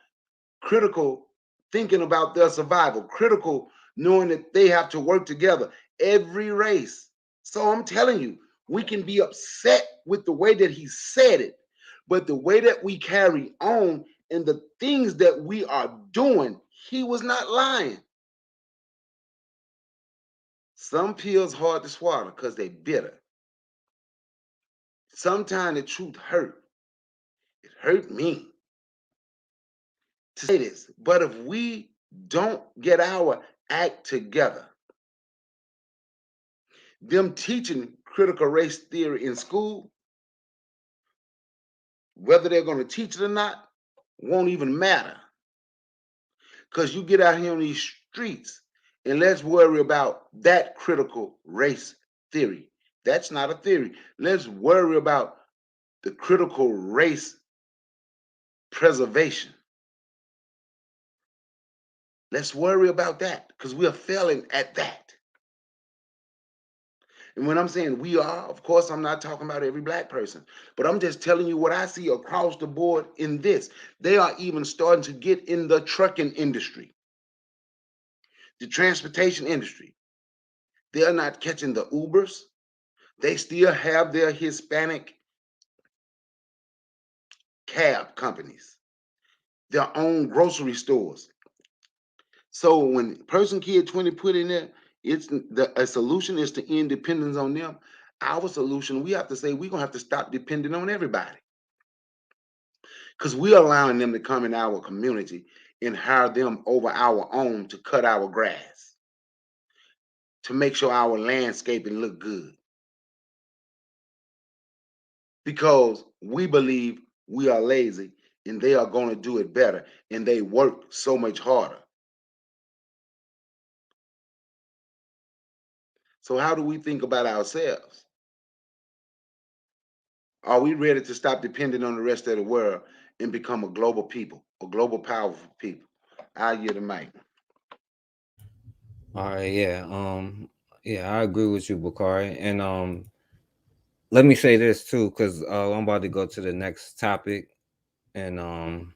Critical thinking about their survival, critical knowing that they have to work together. Every race. So I'm telling you, we can be upset with the way that he said it, but the way that we carry on and the things that we are doing, he was not lying. Some pills hard to swallow because they bitter. Sometimes the truth hurt. It hurt me to say this, but if we don't get our act together, them teaching critical race theory in school, whether they're going to teach it or not, won't even matter. Because you get out here on these streets and let's worry about that critical race theory. That's not a theory. Let's worry about the critical race preservation. Let's worry about that because we are failing at that. And when I'm saying we are, of course, I'm not talking about every black person, but I'm just telling you what I see across the board in this. They are even starting to get in the trucking industry, the transportation industry. They are not catching the Ubers. They still have their Hispanic cab companies, their own grocery stores. So when person kid 20 put in there, a solution is to end dependence on them. Our solution, we have to say we're gonna have to stop depending on everybody. Because we're allowing them to come in our community and hire them over our own to cut our grass, to make sure our landscaping look good. Because we believe we are lazy and they are going to do it better and they work so much harder. So how do we think about ourselves? Are we ready to stop depending on the rest of the world and become a global people, a global powerful people? I yield the mic. All right, yeah, I agree with you, Bakari. And let me say this too, because I'm about to go to the next topic, and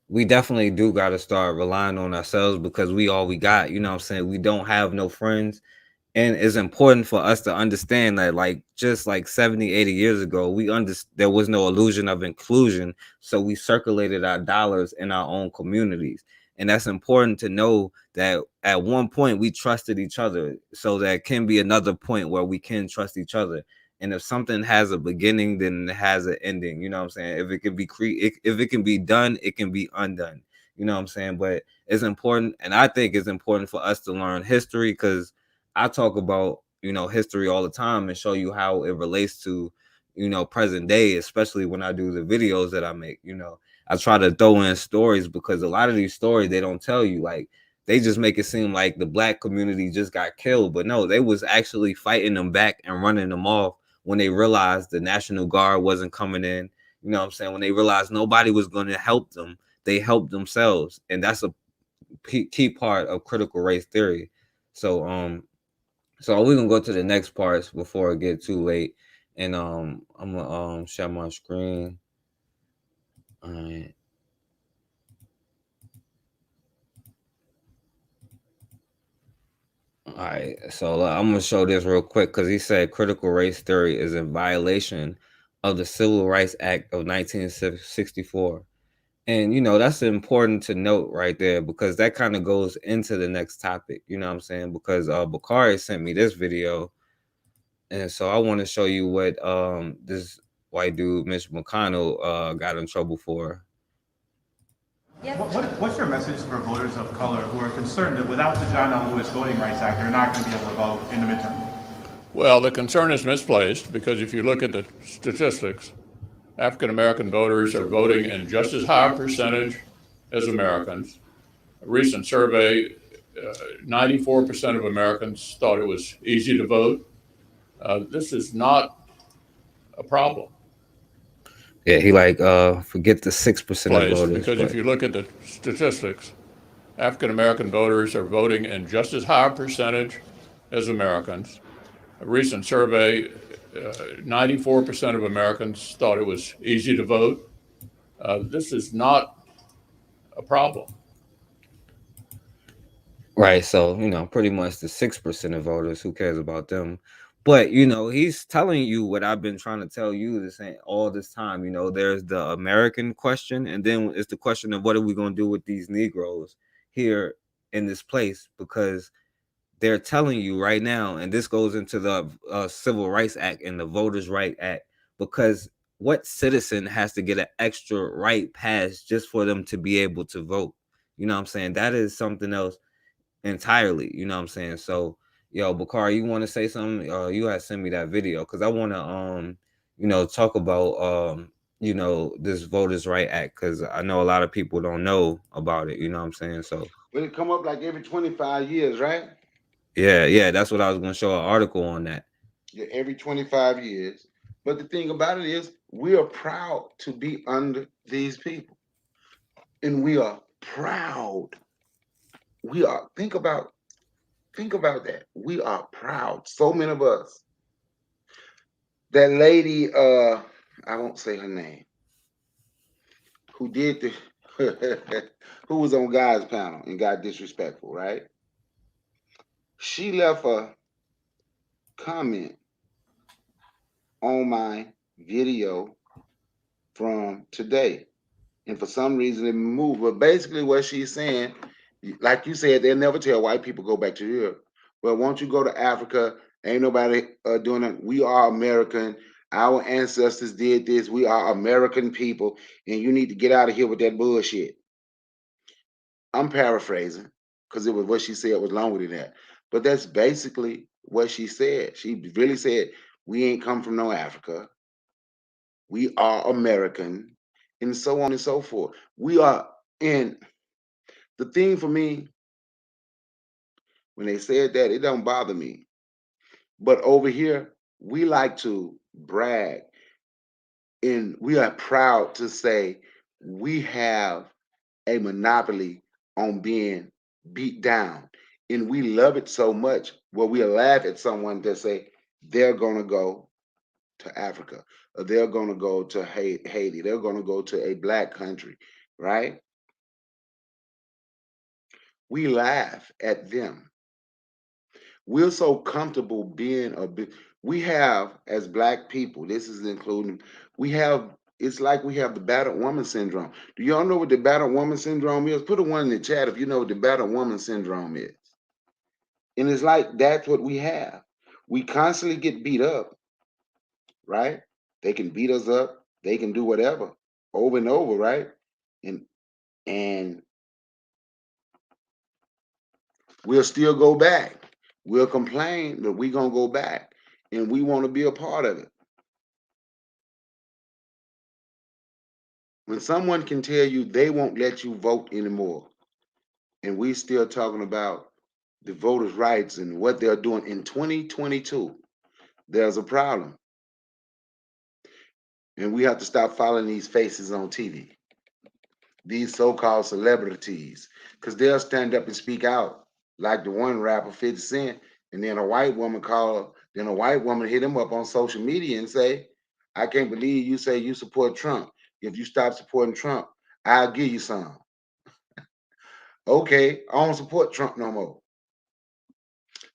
we definitely do got to start relying on ourselves because we all we got. You know what I'm saying? We don't have no friends. And it's important for us to understand that, like, just like 70, 80 years ago, there was no illusion of inclusion. So we circulated our dollars in our own communities. And that's important to know that at one point we trusted each other. So there can be another point where we can trust each other. And if something has a beginning, then it has an ending. You know what I'm saying? If it can be if it can be done, it can be undone. You know what I'm saying? But it's important, and I think it's important for us to learn history because I talk about, history all the time and show you how it relates to, present day, especially when I do the videos that I make. I try to throw in stories because a lot of these stories they don't tell you. Like, they just make it seem like the black community just got killed, but no, they was actually fighting them back and running them off when they realized the National Guard wasn't coming in. You know what I'm saying? When they realized nobody was going to help them, they helped themselves. And that's a key part of critical race theory. So we're gonna go to the next parts before it get too late. And I'm gonna share my screen. All right. All right. So I'm gonna show this real quick because he said critical race theory is in violation of the Civil Rights Act of 1964. And that's important to note right there because that kind of goes into the next topic. You know what I'm saying? Because Bakari sent me this video. And so I want to show you what this white dude, Mitch McConnell, got in trouble for. What's your message for voters of color who are concerned that without the John L. Lewis Voting Rights Act, they're not going to be able to vote in the midterm? Well, the concern is misplaced because if you look at the statistics, African American voters are voting in just as high a percentage as Americans. A recent survey, 94% of Americans thought it was easy to vote. This is not a problem. Yeah, he forget the 6% of voters. Because if you look at the statistics, African American voters are voting in just as high a percentage as Americans. A recent survey, 94% of Americans thought it was easy to vote. This is not a problem. Right. So, pretty much the 6% of voters, who cares about them? But, he's telling you what I've been trying to tell you all this time. There's the American question, and then it's the question of what are we going to do with these Negroes here in this place? Because they're telling you right now, and this goes into the Civil Rights Act and the Voters' Right Act, because what citizen has to get an extra right passed just for them to be able to vote? You know what I'm saying? That is something else entirely. You know what I'm saying? So, Bakari, you want to say something? You had sent me that video because I want to, talk about, this Voters' Right Act because I know a lot of people don't know about it. You know what I'm saying? So, Will it come up like every 25 years, right? Yeah, that's what I was going to show an article on that. Yeah, every 25 years. But the thing about it is, we are proud to be under these people. And we are proud we are, think about that. We are proud. So many of us. That lady, I won't say her name, who did the who was on God's panel and got disrespectful, right? She left a comment on my video from today. And for some reason it moved. But basically what she's saying, like you said, they'll never tell white people go back to Europe. But once you go to Africa, ain't nobody doing it. We are American. Our ancestors did this. We are American people, and you need to get out of here with that bullshit. I'm paraphrasing because it was what she said was longer than that. But that's basically what she said. She really said, we ain't come from no Africa. We are American, and so on and so forth. We are in the thing for me, when they said that, it don't bother me. But over here, we like to brag and we are proud to say we have a monopoly on being beat down. And we love it so much where we laugh at someone that say they're going to go to Africa or they're going to go to Haiti. They're going to go to a black country, right? We laugh at them. We're so comfortable being we have, as black people, this is including, we have, it's like we have the battered woman syndrome. Do y'all know what the battered woman syndrome is? Put a one in the chat if you know what the battered woman syndrome is. And it's like that's what we have. We constantly get beat up, right? They can beat us up, they can do whatever over and over, right? And we'll still go back. We'll complain, but we're gonna go back and we want to be a part of it. When someone can tell you they won't let you vote anymore, and we still talking about the voters' rights and what they're doing in 2022, there's a problem. And we have to stop following these faces on TV, these so-called celebrities, because they'll stand up and speak out, like the one rapper 50 Cent, and then a white woman hit him up on social media and say, I can't believe you say you support Trump. If you stop supporting Trump, I'll give you some. Okay, I don't support Trump no more.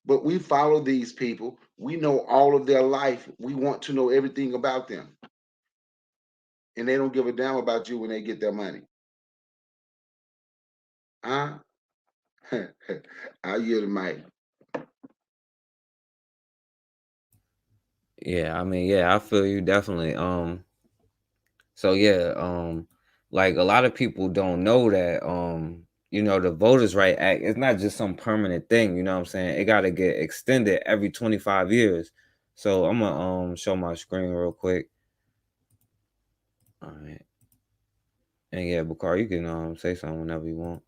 But we follow these people. We know all of their life. We want to know everything about them. And they don't give a damn about you when they get their money. Huh? I yield the mic. Yeah, I mean, yeah, I feel you definitely. So yeah, like a lot of people don't know that the Voters' Right Act is not just some permanent thing, you know what I'm saying? It gotta get extended every 25 years. So I'm gonna show my screen real quick. All right. And yeah, Bakar, you can say something whenever you want.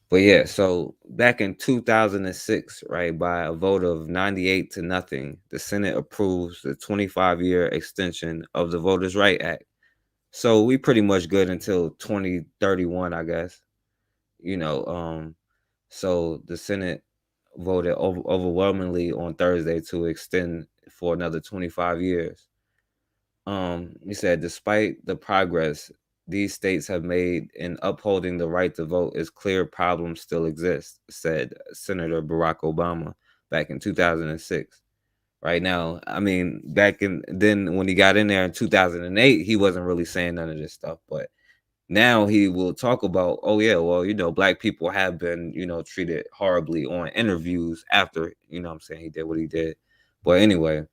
But yeah, so back in 2006, right, by a vote of 98 to nothing, the Senate approves the 25-year extension of the Voters' Right Act. So we pretty much good until 2031, I guess. So the Senate voted overwhelmingly on Thursday to extend for another 25 years. He said, despite the progress these states have made in upholding the right to vote, is clear problems still exist, said Senator Barack Obama back in 2006. Right now, I mean, then when he got in there in 2008, he wasn't really saying none of this stuff, but now he will talk about, oh yeah, well, black people have been, treated horribly on interviews after, what I'm saying, he did what he did. But anyway,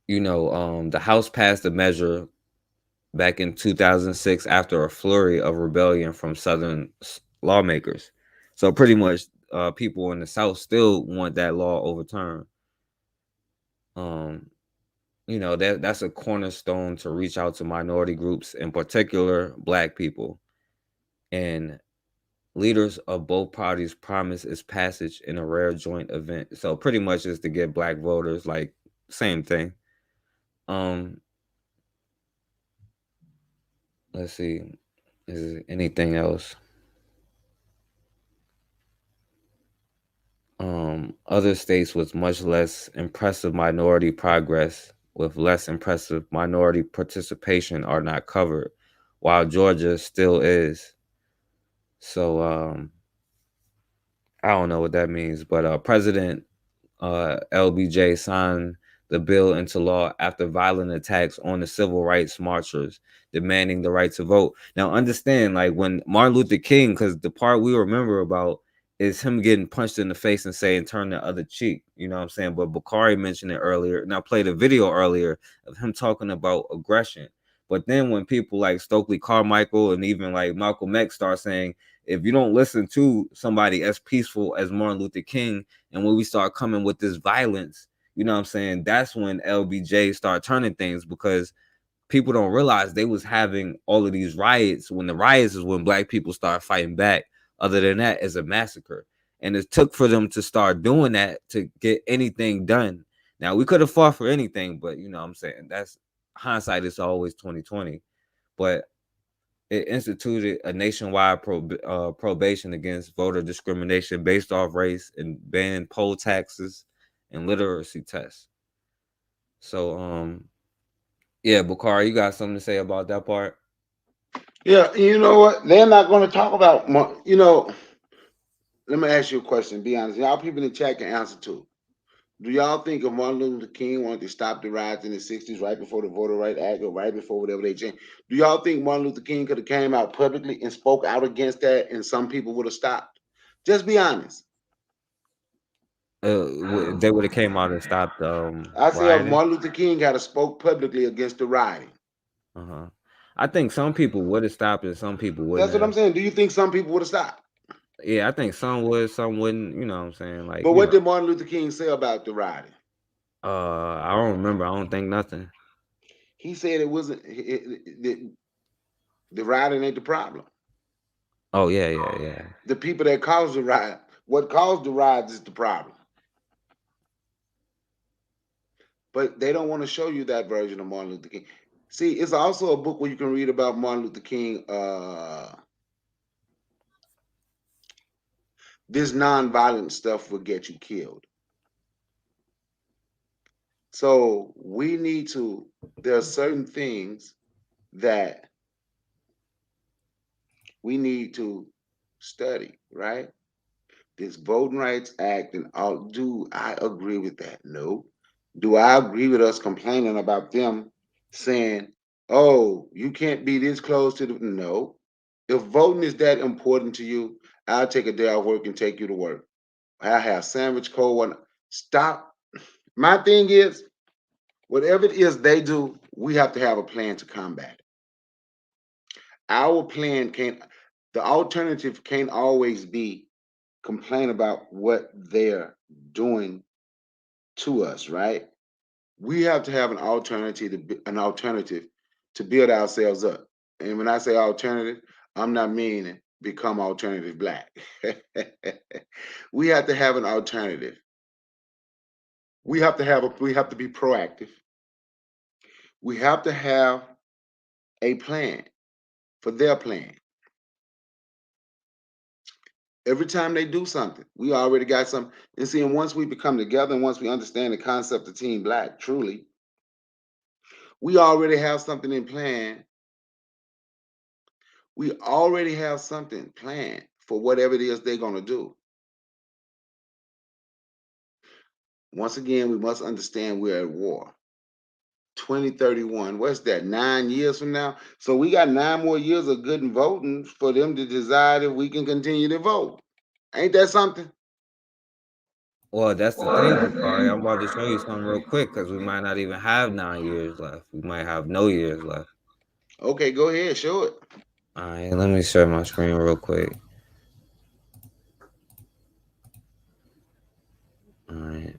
the House passed a measure back in 2006 after a flurry of rebellion from Southern lawmakers. So pretty much people in the South still want that law overturned. That's a cornerstone to reach out to minority groups, in particular black people. And leaders of both parties promise its passage in a rare joint event. So pretty much is to get black voters, like same thing. Let's see. Is there anything else? Other states with much less impressive minority progress with less impressive minority participation are not covered, while Georgia still is. So I don't know what that means, but President LBJ signed the bill into law after violent attacks on the civil rights marchers demanding the right to vote. Now, understand, like when Martin Luther King, because the part we remember about is him getting punched in the face and saying, turn the other cheek. You know what I'm saying? But Bakari mentioned it earlier, and I played a video earlier of him talking about aggression. But then when people like Stokely Carmichael and even like Malcolm X start saying, if you don't listen to somebody as peaceful as Martin Luther King, and when we start coming with this violence, you know what I'm saying, that's when LBJ start turning things, because people don't realize they was having all of these riots. When the riots is when black people start fighting back. Other than that, it's a massacre. And it took for them to start doing that to get anything done. Now, we could have fought for anything, but you know what I'm saying, that's hindsight is always 2020. But it instituted a nationwide probation against voter discrimination based off race and banned poll taxes and literacy tests. So, yeah, Bakari, you got something to say about that part? Yeah, you know what? They're not going to talk about, let me ask you a question. Be honest. Y'all people in the chat can answer too. Do y'all think if Martin Luther King wanted to stop the riots in the 60s, right before the Voter Rights Act or right before whatever they changed, do y'all think Martin Luther King could have came out publicly and spoke out against that and some people would have stopped? Just be honest. They would have came out and stopped I say if rioting. Martin Luther King had spoke publicly against the rioting. I think some people would have stopped and some people wouldn't That's what I'm have. saying. Do you think some people would have stopped? Yeah, I think some would, some wouldn't. You know what I'm saying? Like, But what did Martin Luther King say about the rioting? I don't remember. I don't think nothing. He said it wasn't the rioting ain't the problem. Oh yeah. The people that caused the riot, what caused the riots is the problem. But they don't want to show you that version of Martin Luther King. See, it's also a book where you can read about Martin Luther King. This nonviolent stuff will get you killed. So we need to, there are certain things that we need to study, right? This Voting Rights Act and all, do I agree with that? No. Do I agree with us complaining about them saying, oh, you can't be this close to the, no. If voting is that important to you, I'll take a day off work and take you to work. I have sandwich cold one. Stop. My thing is, whatever it is they do, we have to have a plan to combat it. Our plan can't, the alternative can't always be complain about what they're doing to us, right? We have to have an alternative to build ourselves up. And when I say alternative, I'm not meaning become alternative black. We have to have an alternative. We have to be proactive. We have to have a plan for their plan. Every time they do something, we already got something. And see, and once we become together and once we understand the concept of Team Black, truly, we already have something in plan. We already have something planned for whatever it is they're going to do. Once again, we must understand we're at war. 2031, what's that, 9 years from now? So we got 9 more years of good and voting for them to decide if we can continue to vote. Ain't that something? Well, that's the thing, Bakari. I'm about to show you something real quick because we might not even have 9 years left. We might have no years left. Okay, go ahead, show it. All right, let me share my screen real quick. All right.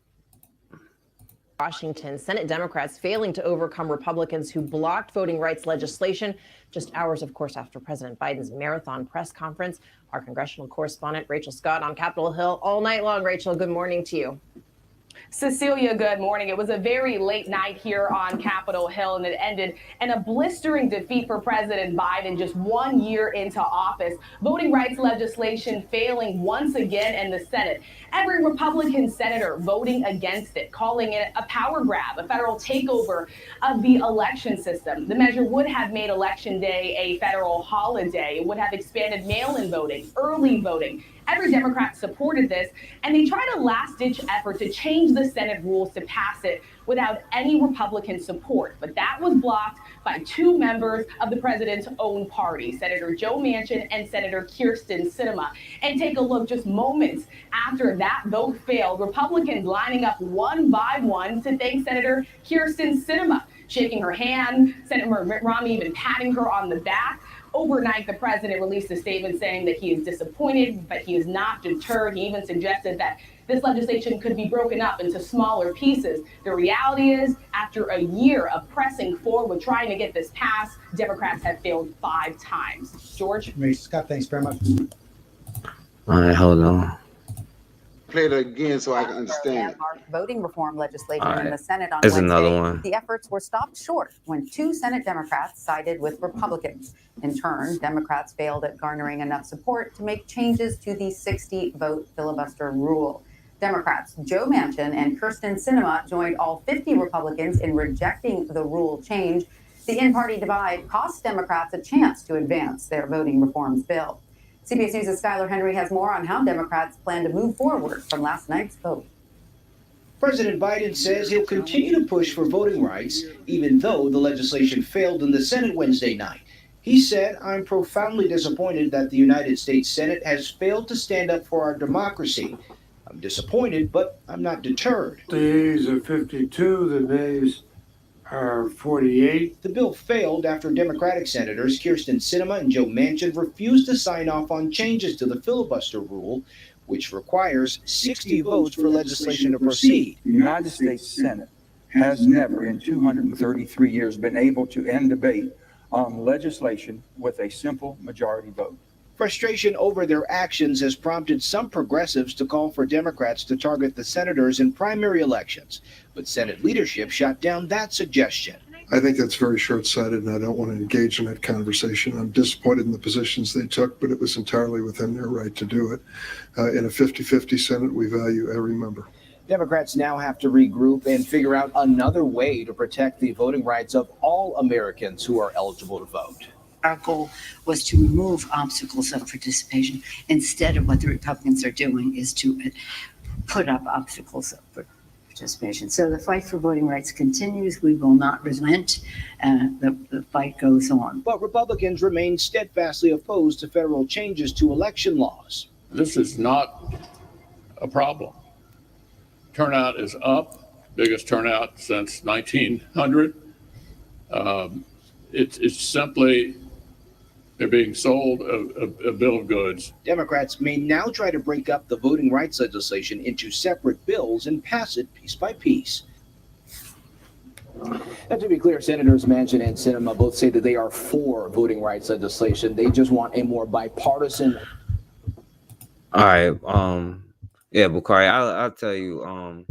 Washington, Senate Democrats failing to overcome Republicans who blocked voting rights legislation just hours, of course, after President Biden's marathon press conference. Our congressional correspondent, Rachel Scott, on Capitol Hill all night long. Rachel, good morning to you. Cecilia, good morning. It was a very late night here on Capitol Hill, and it ended in a blistering defeat for President Biden just 1 year into office. Voting rights legislation failing once again in the Senate. Every Republican senator voting against it, calling it a power grab, a federal takeover of the election system. The measure would have made Election Day a federal holiday. It would have expanded mail-in voting, early voting. Every Democrat supported this, and they tried a last-ditch effort to change the Senate rules to pass it without any Republican support. But that was blocked by two members of the president's own party, Senator Joe Manchin and Senator Kyrsten Sinema. And take a look, just moments after that vote failed, Republicans lining up one by one to thank Senator Kyrsten Sinema, shaking her hand, Senator Mitt Romney even patting her on the back. Overnight, the president released a statement saying that he is disappointed, but he is not deterred. He even suggested that this legislation could be broken up into smaller pieces. The reality is, after a year of pressing forward, trying to get this passed, Democrats have failed 5 times. George? Scott, thanks very much. All right, hold on. Play it again so I can understand. Voting reform legislation All right. in the Senate on Here's Wednesday. another one. The efforts were stopped short when 2 Senate Democrats sided with Republicans. In turn, Democrats failed at garnering enough support to make changes to the 60-vote filibuster rule. Democrats Joe Manchin and Kyrsten Sinema joined all 50 Republicans in rejecting the rule change. The in-party divide cost Democrats a chance to advance their voting reforms bill. CBS News' Skylar Henry has more on how Democrats plan to move forward from last night's vote. President Biden says he'll continue to push for voting rights, even though the legislation failed in the Senate Wednesday night. He said, "I'm profoundly disappointed that the United States Senate has failed to stand up for our democracy. I'm disappointed, but I'm not deterred." The yeas are 52, the nays are 48. The bill failed after Democratic senators Kyrsten Sinema and Joe Manchin refused to sign off on changes to the filibuster rule, which requires 60 votes for legislation to proceed. The United States Senate has never in 233 years been able to end debate on legislation with a simple majority vote. Frustration over their actions has prompted some progressives to call for Democrats to target the senators in primary elections, but Senate leadership shot down that suggestion. I think that's very short-sighted, and I don't want to engage in that conversation. I'm disappointed in the positions they took, but it was entirely within their right to do it. In a 50-50 Senate, we value every member. Democrats now have to regroup and figure out another way to protect the voting rights of all Americans who are eligible to vote. Our goal was to remove obstacles of participation. Instead of what the Republicans are doing is to put up obstacles of participation. So the fight for voting rights continues. We will not relent. The fight goes on. But Republicans remain steadfastly opposed to federal changes to election laws. This is not a problem. Turnout is up, biggest turnout since 1900. It's simply they're being sold a bill of goods. Democrats may now try to break up the voting rights legislation into separate bills and pass it piece by piece. And to be clear, Senators Manchin and Sinema both say that they are for voting rights legislation. They just want a more bipartisan. All right. Yeah, Bakari, I'll tell you.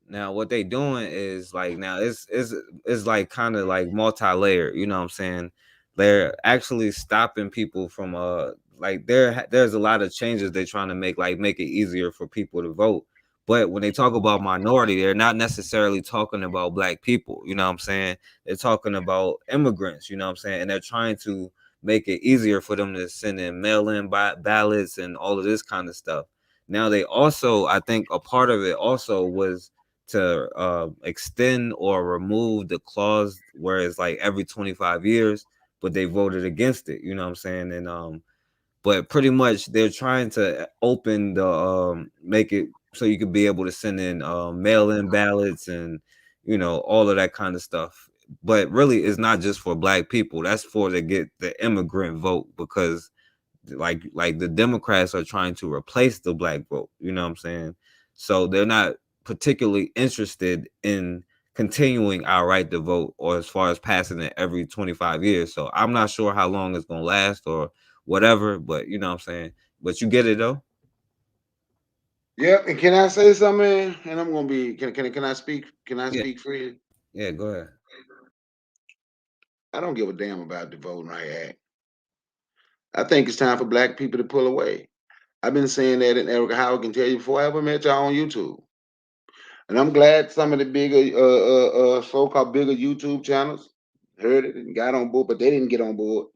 Now what they doing is like now it's like kind of like multi-layered. You know what I'm saying? They're actually stopping people from like there's a lot of changes they're trying to make, like make it easier for people to vote. But when they talk about minority, they're not necessarily talking about black people. You know what I'm saying? They're talking about immigrants. You know what I'm saying? And they're trying to make it easier for them to send in mail-in ballots and all of this kind of stuff. Now they also, I think a part of it also was to extend or remove the clause where it's like every 25 years, but they voted against it. You know what I'm saying? And but pretty much they're trying to open the make it so you could be able to send in mail-in ballots and you know all of that kind of stuff. But really, it's not just for black people. That's for to get the immigrant vote, because like the Democrats are trying to replace the black vote. You know what I'm saying? So they're not particularly interested in continuing our right to vote, or as far as passing it every 25 years. So I'm not sure how long it's gonna last or whatever, but you know what I'm saying. But you get it though. Yep. And can I say something? And I'm gonna be. Can I speak? Can I Yeah, speak freely? yeah, go ahead. I don't give a damn about the Voting Right Act. I think it's time for black people to pull away. I've been saying that, and Erica Howard can tell you before I ever met y'all on YouTube. And I'm glad some of the bigger, so-called bigger YouTube channels heard it and got on board, but they didn't get on board.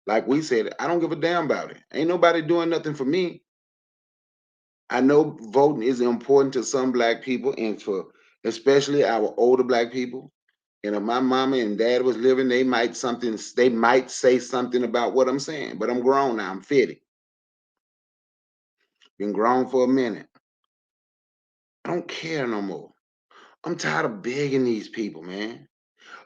Like we said, I don't give a damn about it. Ain't nobody doing nothing for me. I know voting is important to some black people and for especially our older black people. And if my mama and dad was living, they might say something about what I'm saying. But I'm grown now. I'm 50. Been grown for a minute. I don't care no more. I'm tired of begging these people, man.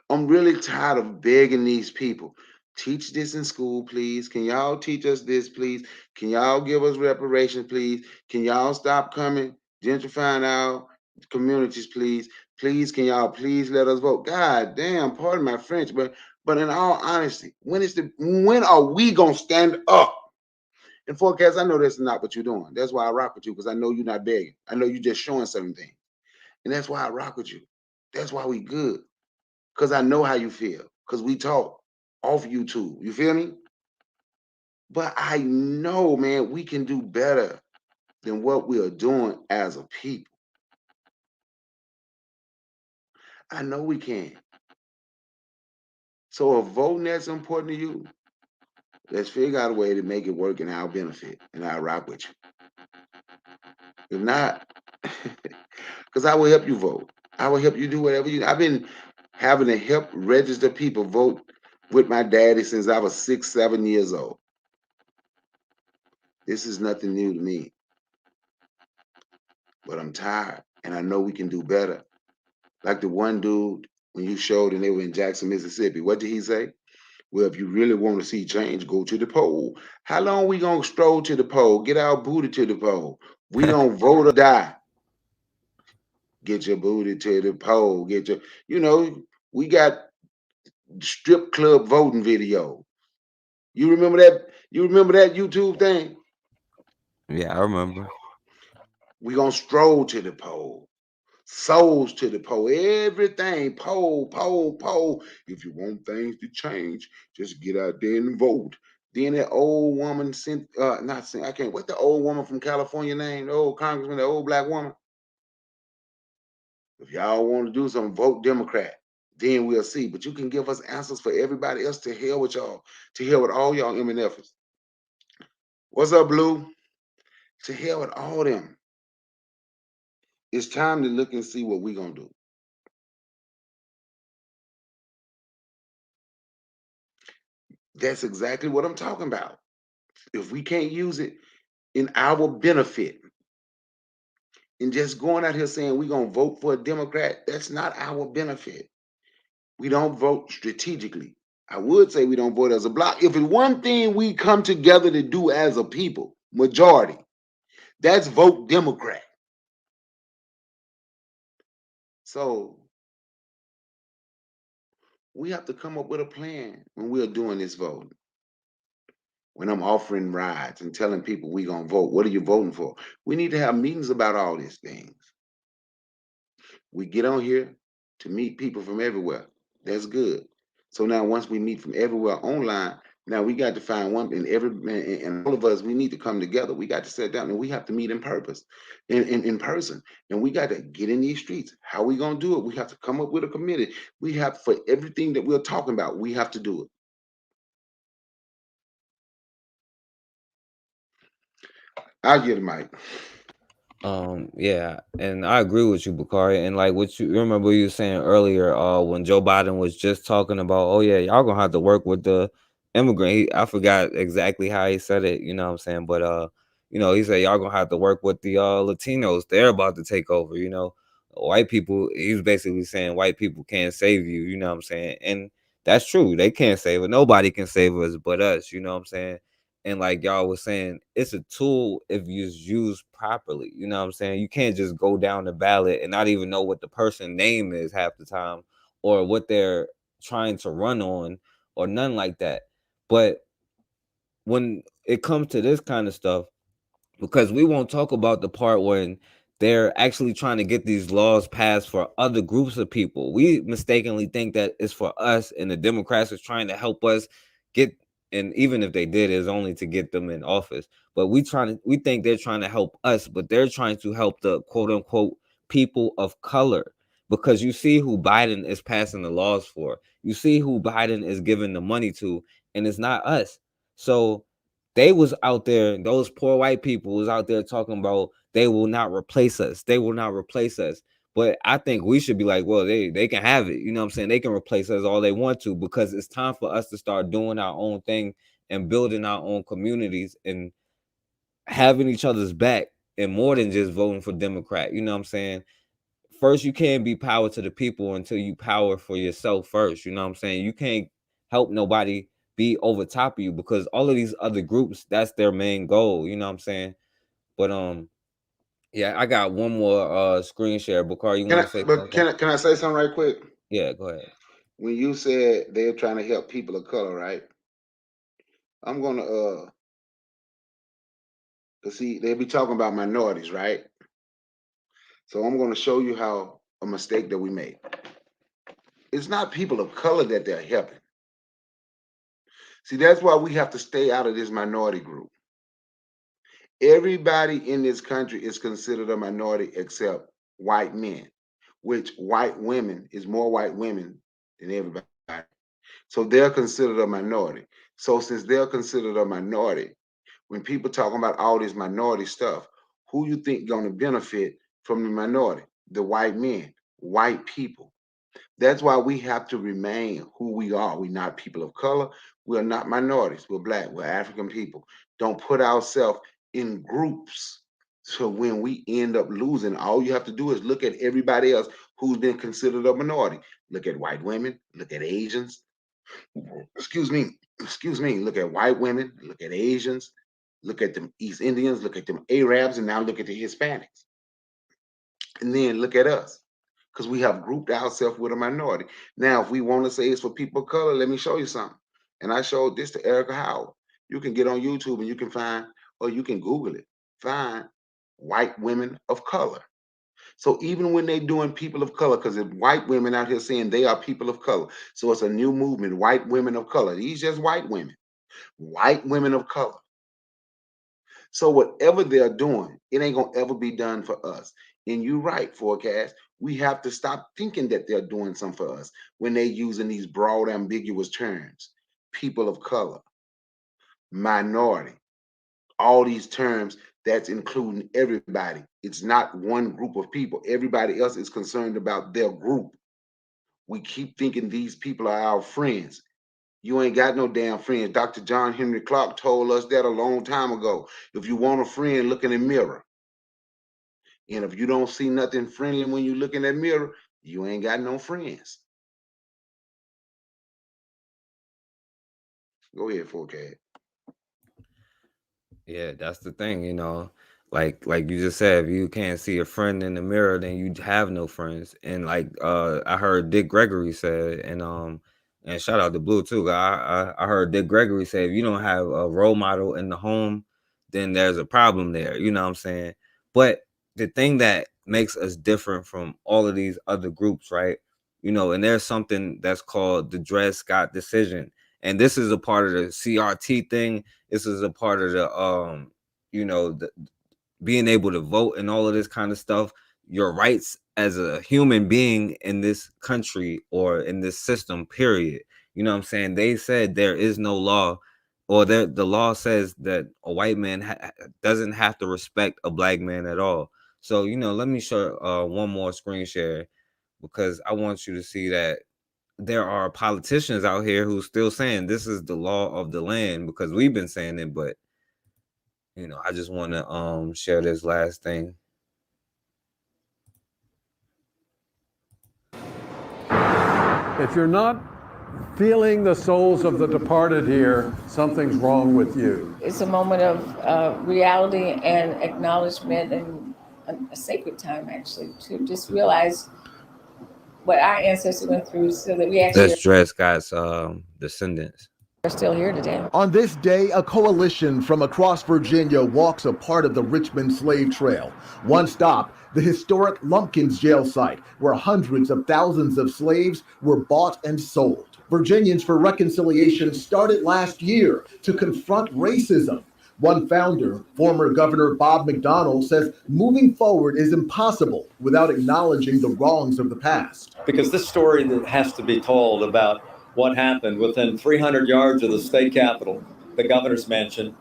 I'm really tired of begging these people. Teach this in school, please. Can y'all teach us this, please? Can y'all give us reparations, please? Can y'all stop coming, gentrifying our communities, please? Please, can y'all please let us vote? God damn, pardon my French, but in all honesty, when are we gonna stand up? And forecast, I know that's not what you're doing. That's why I rock with you, because I know you're not begging. I know you're just showing certain things. And that's why I rock with you. That's why we good. Because I know how you feel. Because we talk off YouTube. You feel me? But I know, man, we can do better than what we are doing as a people. I know we can. So if voting that's important to you, let's figure out a way to make it work in our benefit. And I'll rock with you. If not, because I will help you vote. I will help you do whatever you. I've been having to help register people vote with my daddy since I was 6, 7 years old. This is nothing new to me. But I'm tired, and I know we can do better. Like the one dude when you showed and they were in Jackson, Mississippi. What did he say? Well, if you really want to see change, go to the poll. How long we gonna stroll to the poll? Get our booty to the poll. We gonna vote or die. Get your booty to the poll. We got strip club voting video. You remember that? You remember that YouTube thing? Yeah, I remember. We gonna stroll to the poll. Souls to the poll, everything, poll. If you want things to change, just get out there and vote. Then that old woman sent, not sent, I can't, what the old woman from California name, the old congressman, the old black woman? If y'all want to do something, vote Democrat. Then we'll see. But you can give us answers for everybody else. To hell with y'all. To hell with all y'all MNFs. What's up, Blue? To hell with all them. It's time to look and see what we're going to do. That's exactly what I'm talking about. If we can't use it in our benefit and just going out here saying we're going to vote for a Democrat, that's not our benefit. We don't vote strategically. I would say we don't vote as a block. If it's one thing we come together to do as a people, majority, that's vote Democrat. So we have to come up with a plan when we're doing this voting. When I'm offering rides and telling people we're going to vote, what are you voting for? We need to have meetings about all these things. We get on here to meet people from everywhere. That's good. So now once we meet from everywhere online, now we got to find one and all of us, we need to come together. We got to sit down and we have to meet in purpose, in person. And we got to get in these streets. How we gonna do it? We have to come up with a committee. We have for everything that we're talking about, we have to do it. I'll get it, Mike. Yeah, and I agree with you, Bakari. And like what you remember you were saying earlier, when Joe Biden was just talking about, oh yeah, y'all gonna have to work with the immigrant. I forgot exactly how he said it, you know what I'm saying? But he said y'all gonna have to work with the Latinos. They're about to take over, White people, he's basically saying white people can't save you, you know what I'm saying? And that's true. They can't save it. Nobody can save us but us, you know what I'm saying? And like y'all was saying, it's a tool if used properly. You know what I'm saying? You can't just go down the ballot and not even know what the person's name is half the time or what they're trying to run on or none like that. But when it comes to this kind of stuff, because we won't talk about the part when they're actually trying to get these laws passed for other groups of people. We mistakenly think that it's for us, and the Democrats are trying to help us get, and even if they did, it's only to get them in office. But we think they're trying to help us, but they're trying to help the quote unquote people of color. Because you see who Biden is passing the laws for. You see who Biden is giving the money to, and it's not us. So they was out there, those poor white people was out there talking about they will not replace us. They will not replace us. But I think we should be like, well, they can have it. You know what I'm saying? They can replace us all they want to, because it's time for us to start doing our own thing and building our own communities and having each other's back, and more than just voting for Democrat. You know what I'm saying? First, you can't be power to the people until you power for yourself first. You know what I'm saying? You can't help nobody be over top of you, because all of these other groups, that's their main goal. You know what I'm saying? But yeah, I got one more screen share. Bakar, you want to say something? Can I say something right quick? Yeah, go ahead. When you said they're trying to help people of color, right? I'm gonna see, they be talking about minorities, right? So I'm gonna show you how a mistake that we made. It's not people of color that they're helping. See, that's why we have to stay out of this minority group. Everybody in this country is considered a minority except white men, which white women is more white women than everybody. So they're considered a minority. So since they're considered a minority, when people talking about all this minority stuff, who you think gonna benefit from the minority? The white men, white people. That's why we have to remain who we are. We're not people of color. We're not minorities. We're black. We're African people. Don't put ourselves in groups. So when we end up losing, all you have to do is look at everybody else who's been considered a minority. Look at white women. Look at Asians. Excuse me. Excuse me. Look at white women. Look at Asians. Look at them East Indians. Look at them Arabs. And now look at the Hispanics. And then look at us, because we have grouped ourselves with a minority. Now, if we want to say it's for people of color, let me show you something. And I showed this to Erica Howard. You can get on YouTube and you can find, or you can Google it, find white women of color. So even when they're doing people of color, because there's white women out here saying they are people of color. So it's a new movement, white women of color. These just white women of color. So whatever they're doing, it ain't gonna ever be done for us. And you're right, Forecast. We have to stop thinking that they're doing something for us when they're using these broad, ambiguous terms. People of color, minority, all these terms, that's including everybody. It's not one group of people. Everybody else is concerned about their group. We keep thinking these people are our friends. You ain't got no damn friends. Dr. John Henry Clark told us that a long time ago. If you want a friend, look in the mirror. And if you don't see nothing friendly when you look in that mirror, you ain't got no friends. Go ahead, Forecast. Yeah, that's the thing, you know. Like you just said, if you can't see a friend in the mirror, then you have no friends. And like I heard Dick Gregory say, and shout out to Blue too. I heard Dick Gregory say, if you don't have a role model in the home, then there's a problem there. You know what I'm saying? But the thing that makes us different from all of these other groups, right? You know, and there's something that's called the Dred Scott decision. And this is a part of the CRT thing. This is a part of the you know, the being able to vote and all of this kind of stuff, your rights as a human being in this country or in this system, period. You know what I'm saying? They said there is no law, or the law says that a white man doesn't have to respect a black man at all. So, you know, let me show one more screen share, because I want you to see that there are politicians out here who still saying this is the law of the land, because we've been saying it. But you know, I just want to share this last thing. If you're not feeling the souls of the departed here, something's wrong with you. It's a moment of reality and acknowledgement, and a sacred time, actually, to just realize what our ancestors went through, so that we actually. That's Dred Scott's descendants. They're still here today. On this day, a coalition from across Virginia walks a part of the Richmond Slave Trail. One stop, the historic Lumpkins jail site, where hundreds of thousands of slaves were bought and sold. Virginians for Reconciliation started last year to confront racism. One founder, former Governor Bob McDonnell, says moving forward is impossible without acknowledging the wrongs of the past. Because this story that has to be told about what happened within 300 yards of the state capitol, the governor's mansion,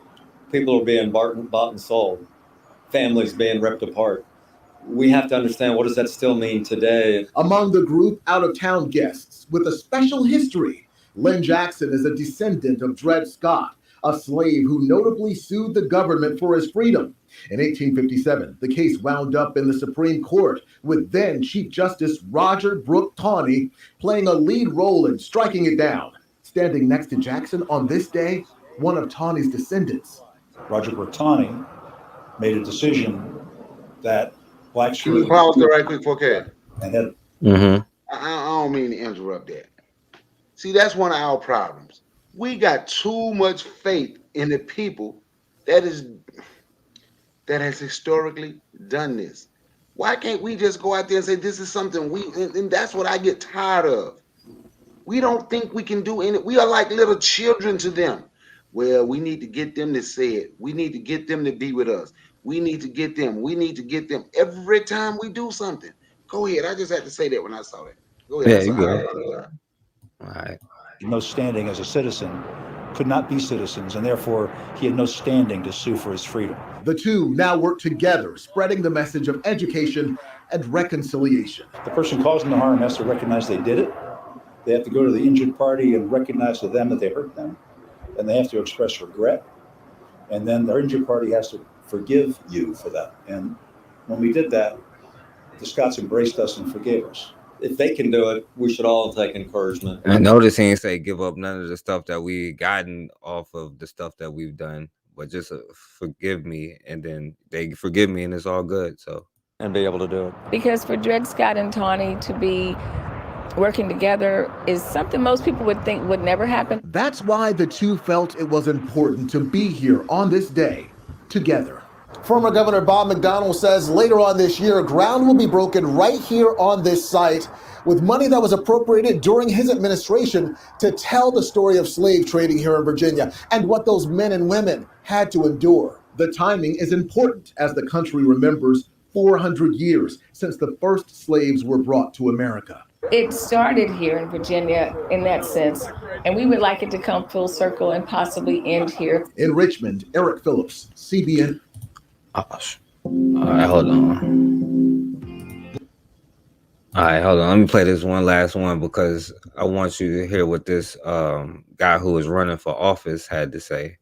people are being bought and sold, families being ripped apart. We have to understand, what does that still mean today? Among the group, out-of-town guests with a special history. Lynn Jackson is a descendant of Dred Scott, a slave who notably sued the government for his freedom. In 1857, the case wound up in the Supreme Court, with then Chief Justice Roger Brooke Taney playing a lead role in striking it down. Standing next to Jackson on this day, one of Taney's descendants. Roger Brooke Taney made a decision that blacks Can we pause there right quick for Kat? And I don't mean to interrupt that. See, that's one of our problems. We got too much faith in the people that has historically done this. Why can't we just go out there and say this is something and that's what I get tired of. We don't think we can do any. We are like little children to them. Well, we need to get them to say it. We need to get them to be with us. We need to get them. We need to get them every time we do something. Go ahead. I just had to say that when I saw that. Go ahead. Yeah, you good. All right. No standing as a citizen, could not be citizens, and therefore he had no standing to sue for his freedom. The two now work together, spreading the message of education and reconciliation. The person causing the harm has to recognize they did it. They have to go to the injured party and recognize to them that they hurt them, and they have to express regret. And then their injured party has to forgive you for that. And when we did that, the Scots embraced us and forgave us. If they can do it, we should all take encouragement. I notice he didn't say give up none of the stuff that we gotten off of the stuff that we've done, but just forgive me, and then they forgive me, and it's all good. So, and be able to do it. Because for Dred Scott and Taney to be working together is something most people would think would never happen. That's why the two felt it was important to be here on this day together. Former Governor Bob McDonnell says later on this year, ground will be broken right here on this site with money that was appropriated during his administration to tell the story of slave trading here in Virginia and what those men and women had to endure. The timing is important as the country remembers 400 years since the first slaves were brought to America. It started here in Virginia in that sense, and we would like it to come full circle and possibly end here. In Richmond, Eric Phillips, CBN. All right, hold on. All right, hold on. Let me play this one last one because I want you to hear what this guy who is running for office had to say.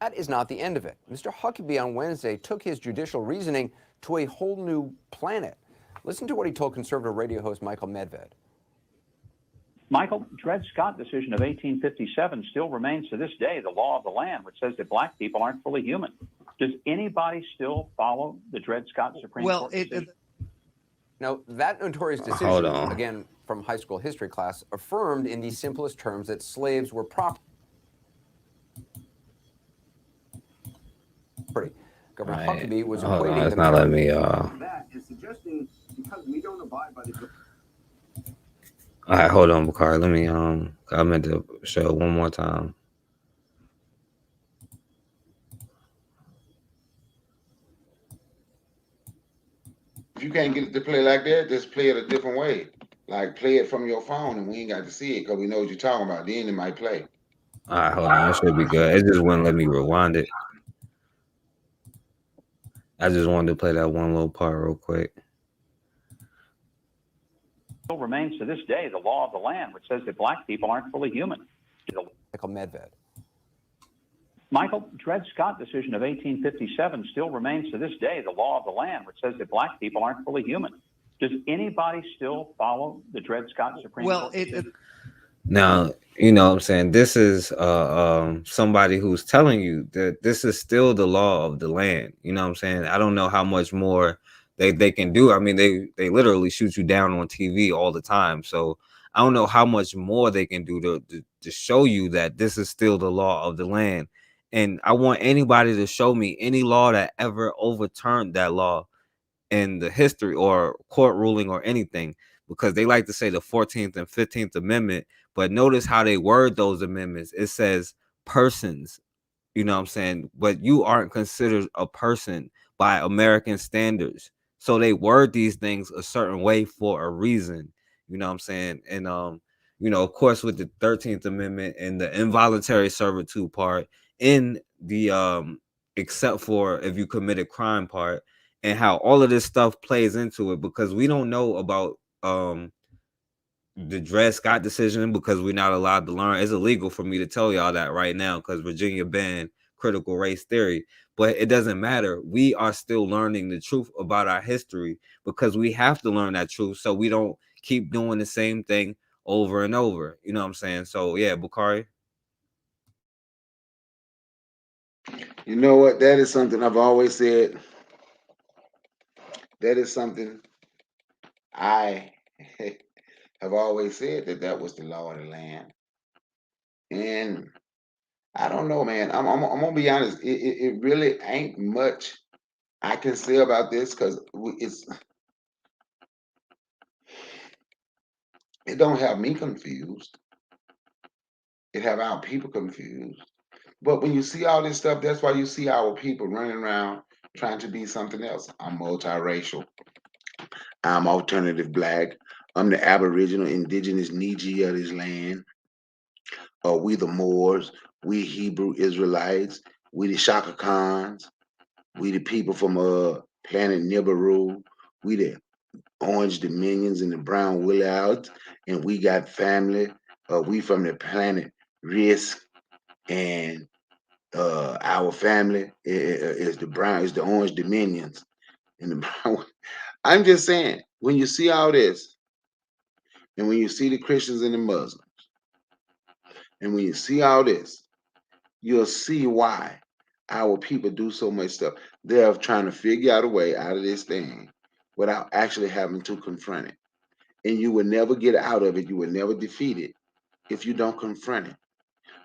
That is not the end of it. Mr. Huckabee on Wednesday took his judicial reasoning to a whole new planet. Listen to what he told conservative radio host Michael Medved. Michael, Dred Scott decision of 1857 still remains to this day the law of the land, which says that black people aren't fully human. Does anybody still follow the Dred Scott Supreme Court decision? Now, that notorious decision, again, from high school history class, affirmed in the simplest terms that slaves were property. Governor Huckabee was equating It's not letting me. That is suggesting because we don't abide by the. All right, hold on, Bakari. Let me. I meant to show it one more time. If you can't get it to play like that, just play it a different way. Like play it from your phone, and we ain't got to see it because we know what you're talking about. Then it might play. All right, hold on. That should be good. It just wouldn't let me rewind it. I just wanted to play that one little part real quick. Still remains to this day the law of the land, which says that black people aren't fully human. Michael Medved. Michael, Dred Scott decision of 1857 still remains to this day the law of the land, which says that black people aren't fully human. Does anybody still follow the Dred Scott Supreme Court decision? Now, you know what I'm saying? This is somebody who's telling you that this is still the law of the land. You know what I'm saying? I don't know how much more they can do. I mean, they literally shoot you down on TV all the time. So I don't know how much more they can do to show you that this is still the law of the land. And I want anybody to show me any law that ever overturned that law in the history or court ruling or anything, because they like to say the 14th and 15th Amendment, but notice how they word those amendments. It says persons, you know what I'm saying? But you aren't considered a person by American standards. So they word these things a certain way for a reason, you know what I'm saying? And you know, of course, with the 13th Amendment and the involuntary servitude part in the except for if you commit a crime part, and how all of this stuff plays into it, because we don't know about the Dred Scott decision, because we're not allowed to learn. It's illegal for me to tell y'all that right now because Virginia banned critical race theory. But it doesn't matter. We are still learning the truth about our history, because we have to learn that truth so we don't keep doing the same thing over and over. You know what I'm saying? So yeah, Bakari. You know what? That is something I've always said. That is something I have always said, that was the law of the land. And I don't know, man. I'm gonna be honest. It really ain't much I can say about this, because it don't have me confused. It have our people confused. But when you see all this stuff, that's why you see our people running around trying to be something else. I'm multiracial. I'm alternative black. I'm the Aboriginal indigenous Niji of this land. We the Moors. We Hebrew Israelites. We the Shaka Khans. We the people from planet Nibiru. We the Orange Dominions and the Brown Willouts. And we got family. We from the planet Risk. And our family is the Orange Dominions. And the Brown. I'm just saying, when you see all this, and when you see the Christians and the Muslims, and when you see all this, you'll see why our people do so much stuff. They're trying to figure out a way out of this thing without actually having to confront it. And you will never get out of it. You will never defeat it if you don't confront it.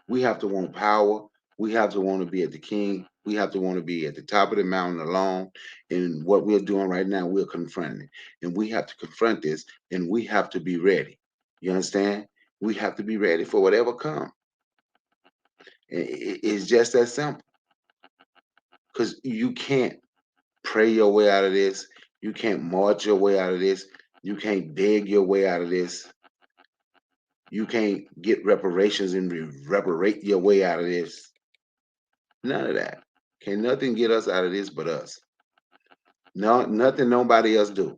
We have to want power. We have to want to be at the king. We have to want to be at the top of the mountain alone. And what we're doing right now, we're confronting it. And we have to confront this, and we have to be ready. You understand? We have to be ready for whatever comes. It's just that simple. Because you can't pray your way out of this. You can't march your way out of this. You can't beg your way out of this. You can't get reparations and reparate your way out of this. None of that. Can nothing get us out of this but us. No, nothing nobody else do.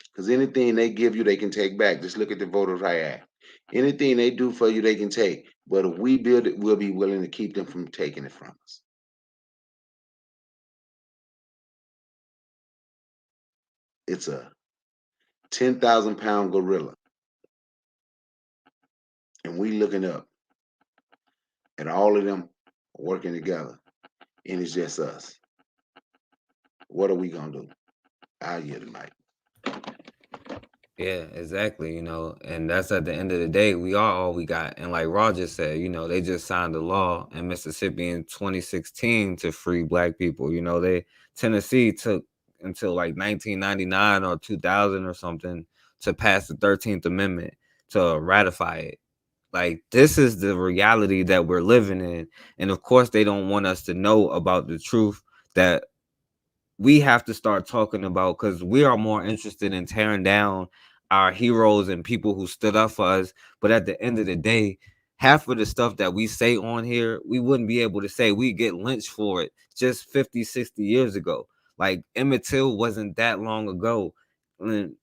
Because anything they give you, they can take back. Just look at the Voters' Right Act. Anything they do for you, they can take. But if we build it, we'll be willing to keep them from taking it from us. It's a 10,000-pound gorilla. And we looking up. And all of them working together. And it's just us. What are we going to do? I'll yield the mic. Yeah, exactly. You know, and that's at the end of the day, we are all we got. And like Roger said, you know, they just signed a law in Mississippi in 2016 to free black people. You know, Tennessee took until like 1999 or 2000 or something to pass the 13th Amendment to ratify it. Like, this is the reality that we're living in. And of course, they don't want us to know about the truth that we have to start talking about, because we are more interested in tearing down our heroes and people who stood up for us. But at the end of the day, half of the stuff that we say on here, we wouldn't be able to say. We get lynched for it just 50, 60 years ago. Like, Emmett Till wasn't that long ago. And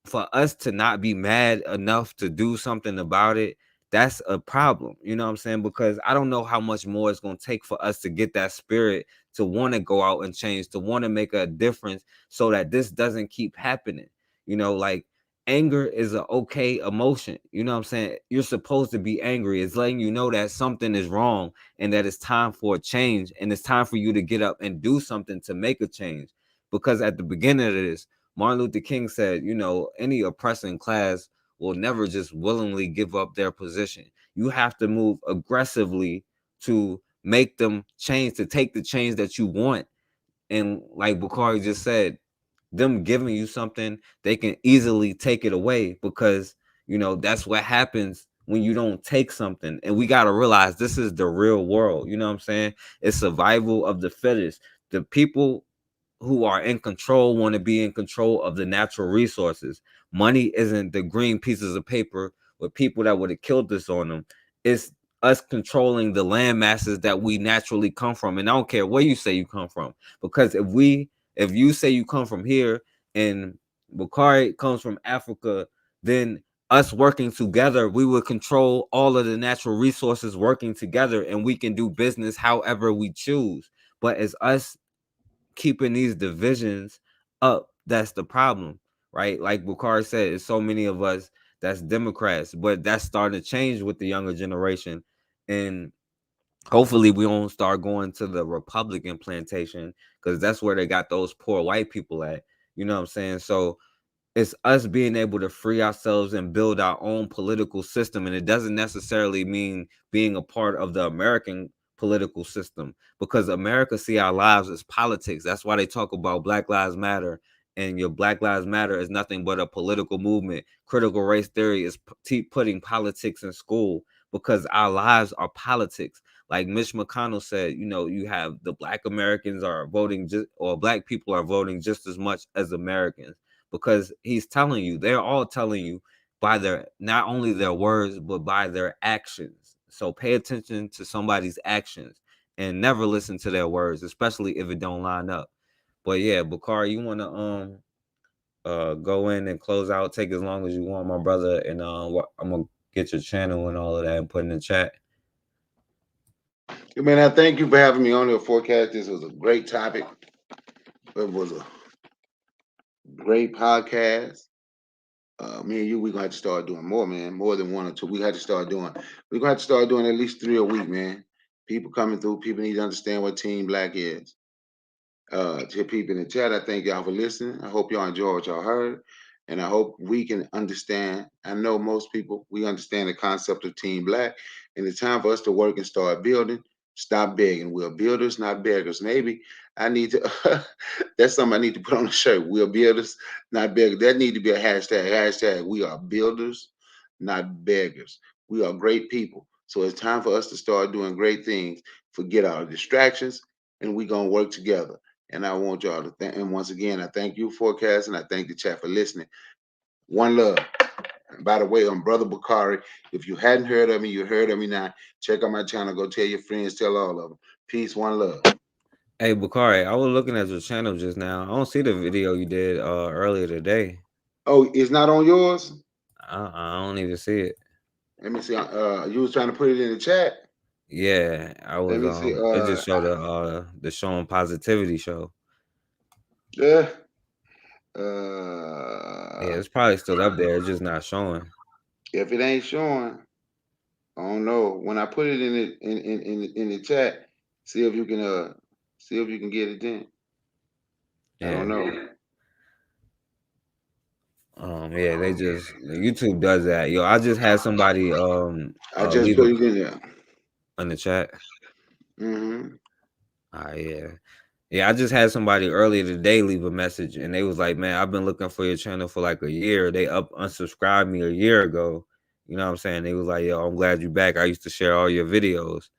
for us to not be mad enough to do something about it, that's a problem. You know what I'm saying? Because I don't know how much more it's going to take for us to get that spirit to want to go out and change, to want to make a difference so that this doesn't keep happening. You know, like, anger is an okay emotion. You know what I'm saying? You're supposed to be angry. It's letting you know that something is wrong and that it's time for a change, and it's time for you to get up and do something to make a change. Because at the beginning of this, Martin Luther King said, you know, any oppressing class will never just willingly give up their position. You have to move aggressively to make them change, to take the change that you want. And like Bukhari just said, them giving you something, they can easily take it away, because that's what happens when you don't take something. And we got to realize this is the real world. You know what I'm saying? It's survival of the fittest. The people who are in control want to be in control of the natural resources. Money isn't the green pieces of paper with people that would have killed us on them. It's us controlling the land masses that we naturally come from. And I don't care where you say you come from, because if you say you come from here and Bukhari comes from Africa, then us working together, we will control all of the natural resources working together, and we can do business however we choose. But it's us keeping these divisions up that's the problem, right? Like Bukhari said, it's so many of us that's Democrats, but that's starting to change with the younger generation. And hopefully we don't start going to the Republican plantation, because that's where they got those poor white people at. You know what I'm saying? So it's us being able to free ourselves and build our own political system. And it doesn't necessarily mean being a part of the American political system, because America see our lives as politics. That's why they talk about Black Lives Matter. And your Black Lives Matter is nothing but a political movement. Critical race theory is putting politics in school, because our lives are politics. Like Mitch McConnell said, you have the Black Americans are voting or Black people are voting just as much as Americans, because he's telling you, they're all telling you by their, not only their words, but by their actions. So pay attention to somebody's actions and never listen to their words, especially if it don't line up. But yeah, Bukhari, you want to go in and close out, take as long as you want, my brother, and I'm gonna get your channel and all of that and put in the chat. Man, I thank you for having me on your forecast. This was a great topic. It was a great podcast. Me and you, we're gonna have to start doing more, man. More than one or two. We're gonna have to start doing at least 3 a week, man. People coming through, people need to understand what Team Black is. To people in the chat, I thank y'all for listening. I hope y'all enjoy what y'all heard. And I hope we can understand. I know most people, we understand the concept of Team Black. And it's time for us to work and start building. Stop begging. We're builders, not beggars. Maybe I need to, that's something I need to put on a shirt. We're builders, not beggars. That need to be a hashtag. Hashtag, we are builders, not beggars. We are great people. So it's time for us to start doing great things. Forget our distractions, and we're going to work together. And I want y'all to thank, and once again, I thank you, Forecast, and I thank the chat for listening. One love. And by the way, I'm Brother Bukhari. If you hadn't heard of me, you heard of me now. Check out my channel. Go tell your friends, tell all of them. Peace, one love. Hey, Bukhari, I was looking at your channel just now. I don't see the video you did earlier today. Oh, it's not on yours? I don't even see it. Let me see. You was trying to put it in the chat? Yeah, I was. Let me see. It just showed the Showing Positivity show. Yeah. Yeah, it's probably still up there. It's just not showing. If it ain't showing, I don't know. When I put it in the chat, see if you can get it in. Yeah. I don't know. Yeah, YouTube does that. Yo, I just had somebody I just put it in there. In the chat. Mm-hmm. Yeah. Yeah, I just had somebody earlier today leave a message, and they was like, man, I've been looking for your channel for like a year. They unsubscribed me a year ago. You know what I'm saying? They was like, yo, I'm glad you back. I used to share all your videos.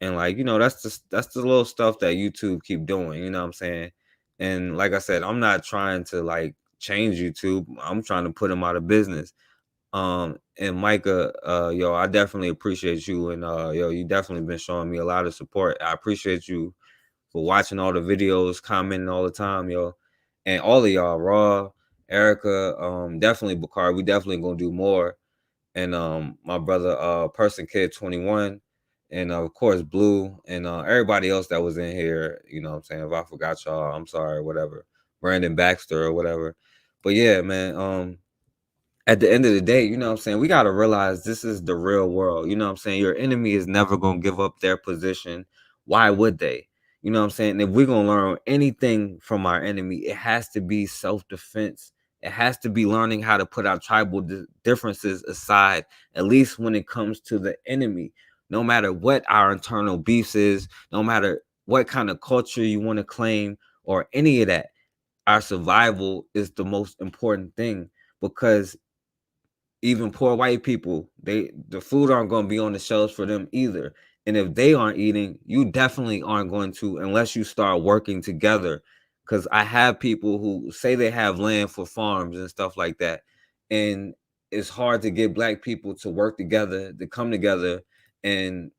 And like, that's the little stuff that YouTube keep doing, you know what I'm saying? And like I said, I'm not trying to like change YouTube. I'm trying to put them out of business. And Micah, yo, I definitely appreciate you, and yo, you definitely been showing me a lot of support. I appreciate you for watching all the videos, commenting all the time, yo. And all of y'all, Raw, Erica, definitely Bukhari, we definitely gonna do more. And my brother Person Kid 21, and of course Blue, and everybody else that was in here, you know what I'm saying? If I forgot y'all, I'm sorry, whatever. Brandon Baxter or whatever. But yeah, man, at the end of the day, you know what I'm saying, we got to realize this is the real world. You know what I'm saying? Your enemy is never going to give up their position. Why would they? You know what I'm saying? If we're going to learn anything from our enemy, it has to be self-defense It has to be learning how to put our tribal differences aside, at least when it comes to the enemy. No matter what our internal beefs is, no matter what kind of culture you want to claim or any of that, our survival is the most important thing, because even poor white people, the food aren't going to be on the shelves for them either. And if they aren't eating, you definitely aren't going to, unless you start working together. Because I have people who say they have land for farms and stuff like that, and it's hard to get Black people to work together, to come together and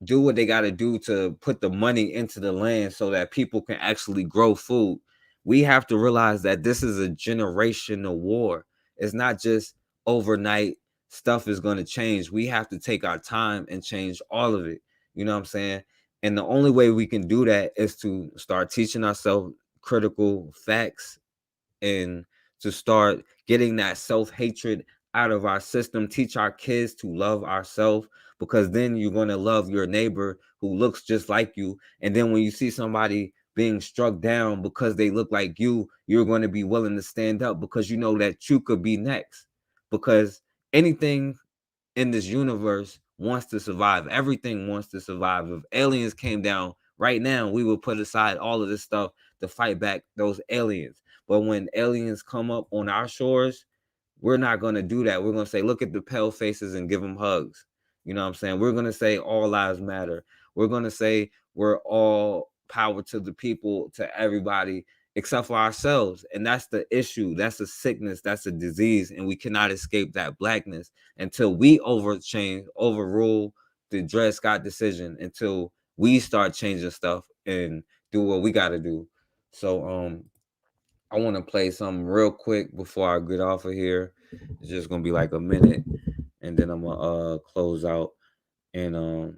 do what they got to do to put the money into the land so that people can actually grow food. We have to realize that this is a generational war. It's not just overnight stuff is going to change. We have to take our time and change all of it. You know what I'm saying? And the only way we can do that is to start teaching ourselves critical facts and to start getting that self-hatred out of our system. Teach our kids to love ourselves, because then you're going to love your neighbor who looks just like you. And then when you see somebody being struck down because they look like you, you're going to be willing to stand up, because you know that you could be next. Because anything in this universe wants to survive. Everything wants to survive. If aliens came down right now, we would put aside all of this stuff to fight back those aliens. But when aliens come up on our shores, we're not going to do that. We're going to say, look at the pale faces and give them hugs. You know what I'm saying? We're going to say all lives matter. We're going to say we're all power to the people, to everybody, except for ourselves. And that's the issue. That's a sickness. That's a disease. And we cannot escape that Blackness until we overrule the Dred Scott decision, until we start changing stuff and do what we got to do. So, I want to play something real quick before I get off of here. It's just gonna be like a minute, and then I'm gonna close out. And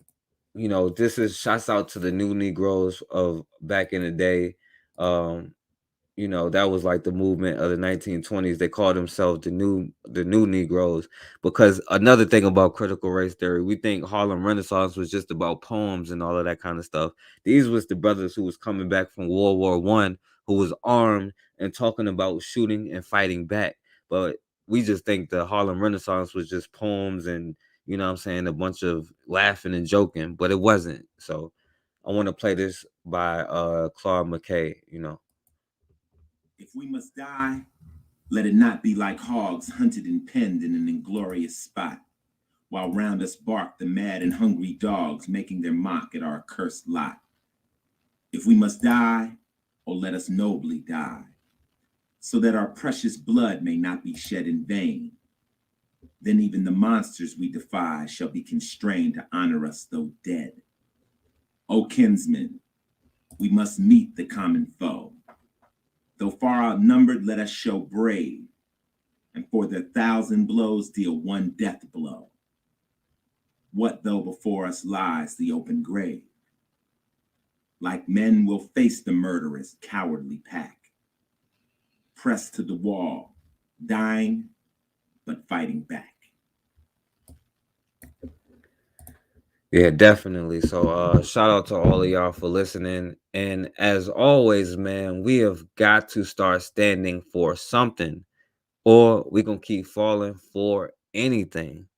this is shouts out to the new Negroes of back in the day. That was like the movement of the 1920s. They called themselves the new Negroes, because another thing about critical race theory, we think Harlem Renaissance was just about poems and all of that kind of stuff. These was the brothers who was coming back from World War I, who was armed and talking about shooting and fighting back. But we just think the Harlem Renaissance was just poems and, you know what I'm saying, a bunch of laughing and joking, but it wasn't. So I want to play this by Claude McKay, If we must die, let it not be like hogs hunted and penned in an inglorious spot, while round us bark the mad and hungry dogs, making their mock at our accursed lot. If we must die, oh, let us nobly die, so that our precious blood may not be shed in vain. Then even the monsters we defy shall be constrained to honor us though dead. O kinsmen, we must meet the common foe. Though far outnumbered, let us show brave, and for their 1,000 blows deal one death blow. What though before us lies the open grave? Like men we'll face the murderous, cowardly pack, pressed to the wall, dying, but fighting back. Yeah, definitely. So shout out to all of y'all for listening. And as always, man, we have got to start standing for something, or we're gonna keep falling for anything.